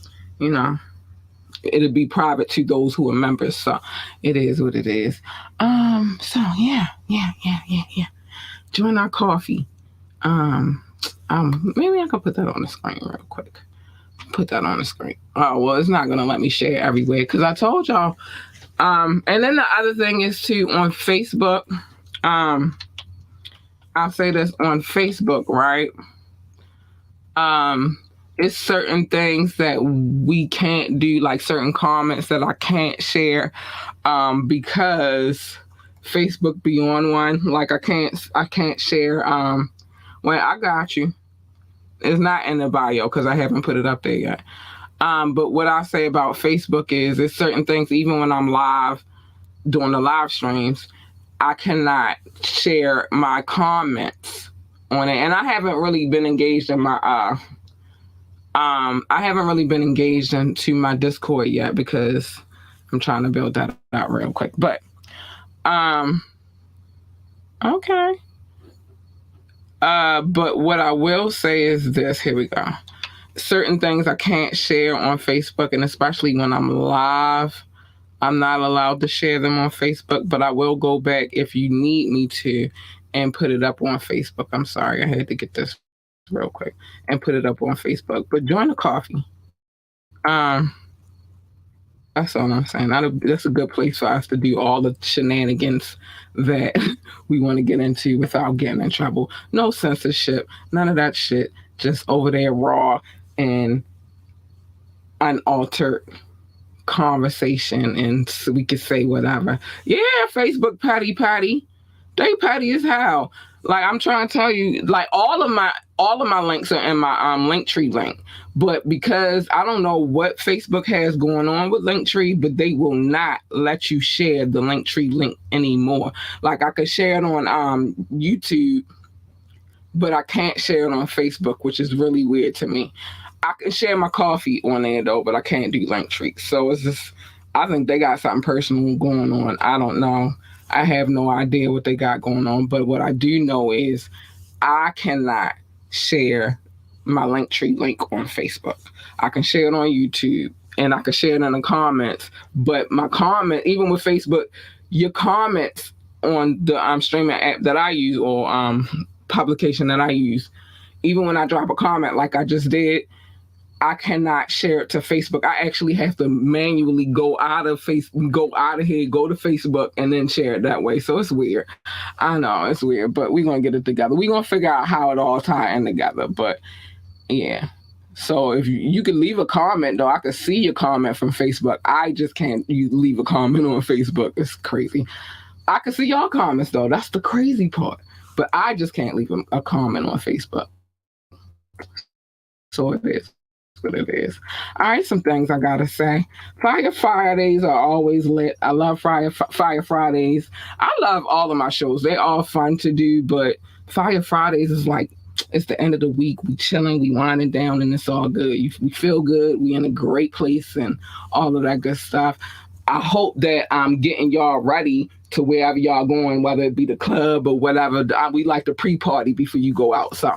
it'll be private to those who are members. So it is what it is. So yeah. Yeah. Join our coffee. Maybe I can put that on the screen real quick. Put that on the screen. Oh, well, it's not gonna let me share everywhere because I told y'all. And then the other thing is too on Facebook. I'll say this on Facebook, right? It's certain things that we can't do, like certain comments that I can't share, because Facebook be on one. Like I can't share. Well, I got you. It's not in the bio because I haven't put it up there yet. But what I say about Facebook is there's certain things, even when I'm live doing the live streams, I cannot share my comments on it. And I haven't really been engaged in my I haven't really been engaged into my Discord yet because I'm trying to build that out real quick. But okay. But what I will say is this. Here we go. Certain things I can't share on Facebook, and especially when I'm live, I'm not allowed to share them on Facebook, but I will go back if you need me to and put it up on Facebook. I'm sorry, I had to get this real quick and put it up on Facebook. But join the coffee. That's all I'm saying. That's a good place for us to do all the shenanigans that we want to get into without getting in trouble. No censorship, none of that shit. Just over there raw and unaltered conversation, and so we could say whatever. Yeah, Facebook patty. They petty as hell. Like I'm trying to tell you, like all of my links are in my Linktree link. But because I don't know what Facebook has going on with Linktree, but they will not let you share the Linktree link anymore. Like I could share it on YouTube, but I can't share it on Facebook, which is really weird to me. I can share my coffee on there though, but I can't do Linktree. So it's just, I think they got something personal going on. I don't know. I have no idea what they got going on, but what I do know is I cannot share my Linktree link on Facebook. I can share it on YouTube and I can share it in the comments, but my comment, even with Facebook, your comments on the streaming app that I use or publication that I use, even when I drop a comment like I just did, I cannot share it to Facebook. I actually have to manually go out of here, go to Facebook, and then share it that way. So it's weird. I know it's weird, but we're gonna get it together. We're gonna figure out how it all ties in together. But yeah. So if you could leave a comment though, I could see your comment from Facebook. I just can't leave a comment on Facebook. It's crazy. I can see y'all comments though. That's the crazy part. But I just can't leave a comment on Facebook. So it is what it is. All right, some things I gotta say. Fire Fridays are always lit. I love Fire Fridays. I love all of my shows. They're all fun to do, but Fire Fridays is like, it's the end of the week. We chilling, we winding down, and it's all good. We feel good. We in a great place and all of that good stuff. I hope that I'm getting y'all ready to wherever y'all going, whether it be the club or whatever. We like to pre-party before you go out. So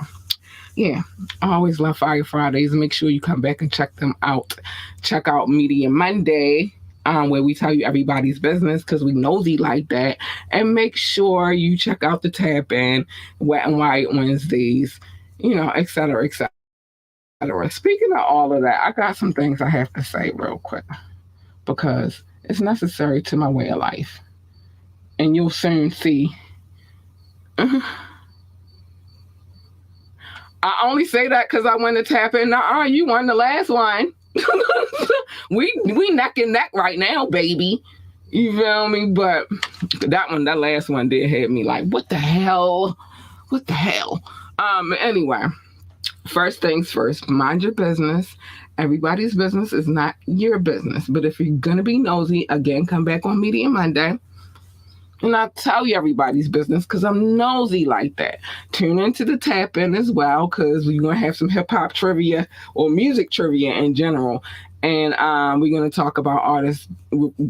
yeah, I always love Fire Fridays. Make sure you come back and check them out. Check out Media Monday, where we tell you everybody's business because we nosy like that. And make sure you check out the Tap In, Wet and White Wednesdays, et cetera, et cetera. Speaking of all of that, I got some things I have to say real quick because it's necessary to my way of life. And you'll soon see. I only say that because I went to Tap In. You won the last one. we neck and neck right now, baby. You feel me? But that last one did have me like, what the hell? Anyway, first things first, mind your business. Everybody's business is not your business. But if you're gonna be nosy, again, come back on Media Monday. And I'll tell you everybody's business because I'm nosy like that. Tune into the Tap In as well because we're going to have some hip-hop trivia or music trivia in general. And we're going to talk about artists,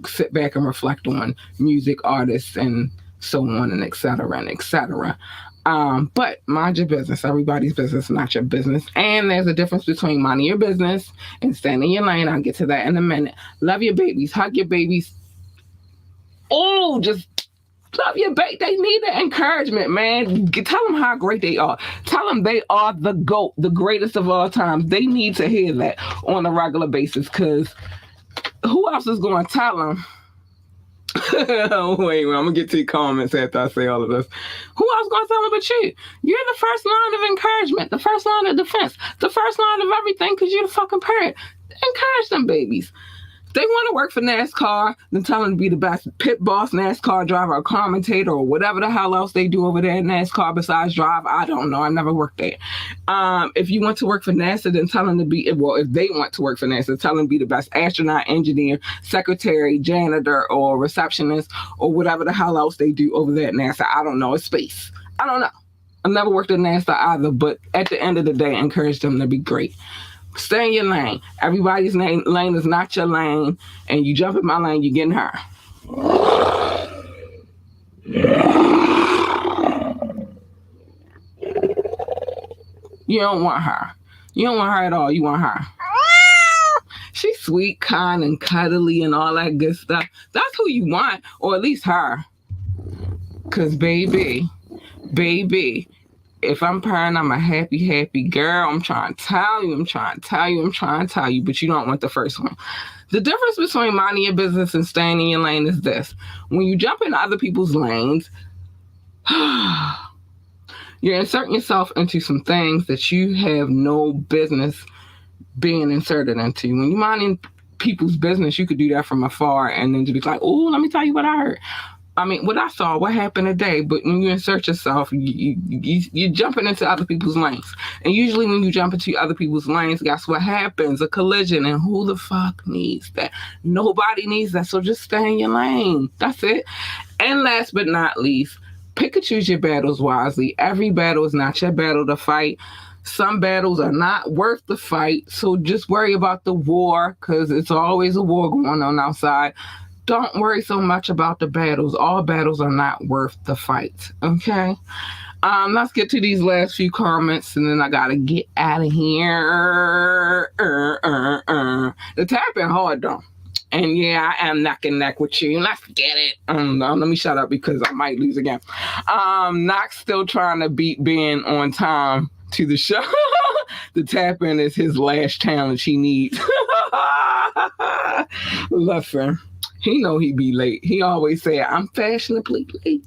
sit back and reflect on music artists and so on and et cetera and et cetera. But mind your business. Everybody's business, not your business. And there's a difference between minding your business and staying in your lane. I'll get to that in a minute. Love your babies. Hug your babies. Oh, just Love your baby. They need the encouragement, man. Tell them how great they are. Tell them they are the GOAT, the greatest of all time. They need to hear that on a regular basis, because who else is going to tell them? Wait, I'm going to get to the comments after I say all of this. Who else going to tell them but you? You're the first line of encouragement, the first line of defense, the first line of everything, because you're the fucking parent. Encourage them babies. They want to work for NASCAR, then tell them to be the best pit boss, NASCAR driver, or commentator, or whatever the hell else they do over there in NASCAR besides drive. I don't know. I never worked there. If you want to work for NASA, then tell them to be, well, if they want to work for NASA, tell them to be the best astronaut, engineer, secretary, janitor, or receptionist, or whatever the hell else they do over there at NASA. I don't know. It's space. I don't know. I've never worked at NASA either, but at the end of the day, encourage them to be great. Stay in your lane. Everybody's lane is not your lane, and you jump in my lane, you're getting her. You don't want her. You don't want her at all. You want her. She's sweet, kind, and cuddly, and all that good stuff. That's who you want, or at least her. Because, baby, if I'm purring, I'm a happy girl. I'm trying to tell you, but you don't want the first one. The difference between minding your business and staying in your lane is this. When you jump in other people's lanes, you're inserting yourself into some things that you have no business being inserted into. When you're minding people's business, you could do that from afar and then just be like, oh, let me tell you what I heard. I mean, what I saw, what happened today, but when you insert yourself, you're jumping into other people's lanes. And usually when you jump into other people's lanes, guess what happens? A collision. And who the fuck needs that? Nobody needs that. So just stay in your lane. That's it. And last but not least, pick and choose your battles wisely. Every battle is not your battle to fight. Some battles are not worth the fight. So just worry about the war, because it's always a war going on outside. Don't worry so much about the battles. All battles are not worth the fight. Okay? Let's get to these last few comments, and then I gotta get out of here. The tapping hard though. And yeah, I am neck and neck with you. Let's get it. Let me shut up because I might lose again. Knox still trying to beat Ben on time to the show. The tap-in is his last challenge he needs. Listen. He know he be late. He always say, I'm fashionably late.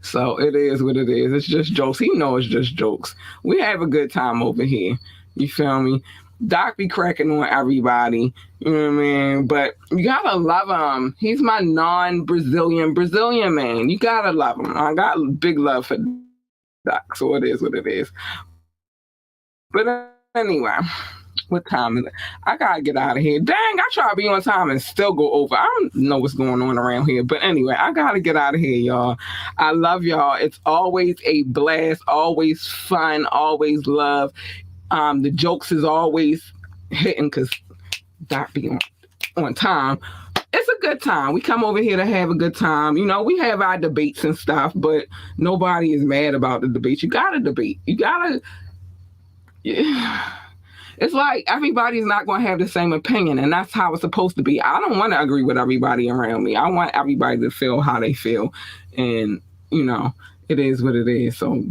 So it is what it is. It's just jokes. He knows it's just jokes. We have a good time over here. You feel me? Doc be cracking on everybody. You know what I mean? But you gotta love him. He's my non-Brazilian man. You gotta love him. I got big love for Doc. So it is what it is. But anyway. What time is it? I gotta get out of here. Dang, I try to be on time and still go over. I don't know what's going on around here. But anyway, I gotta get out of here, y'all. I love y'all. It's always a blast, always fun, always love. The jokes is always hitting because Doc be on time. It's a good time. We come over here to have a good time. You know, we have our debates and stuff, but nobody is mad about the debates. You gotta debate. You gotta... Yeah. It's like everybody's not going to have the same opinion, and that's how it's supposed to be. I don't want to agree with everybody around me. I want everybody to feel how they feel, and, you know, it is what it is. So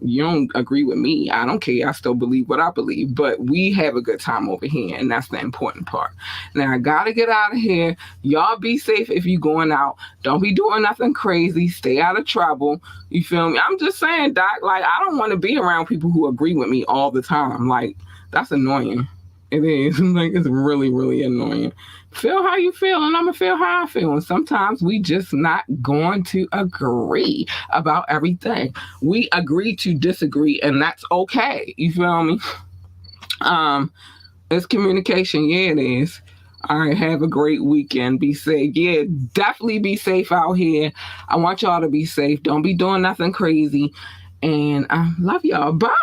you don't agree with me, I don't care. I still believe what I believe, but we have a good time over here, and that's the important part. Now, I got to get out of here. Y'all be safe if you're going out. Don't be doing nothing crazy. Stay out of trouble. You feel me? I'm just saying, Doc, like, I don't want to be around people who agree with me all the time. Like, that's annoying. It is. Like, it's really, really annoying. Feel how you feel, and I'm going to feel how I feel. And sometimes we just not going to agree about everything. We agree to disagree, and that's okay. You feel me? It's communication. Yeah, it is. All right, have a great weekend. Be safe. Yeah, definitely be safe out here. I want y'all to be safe. Don't be doing nothing crazy. And I love y'all. Bye.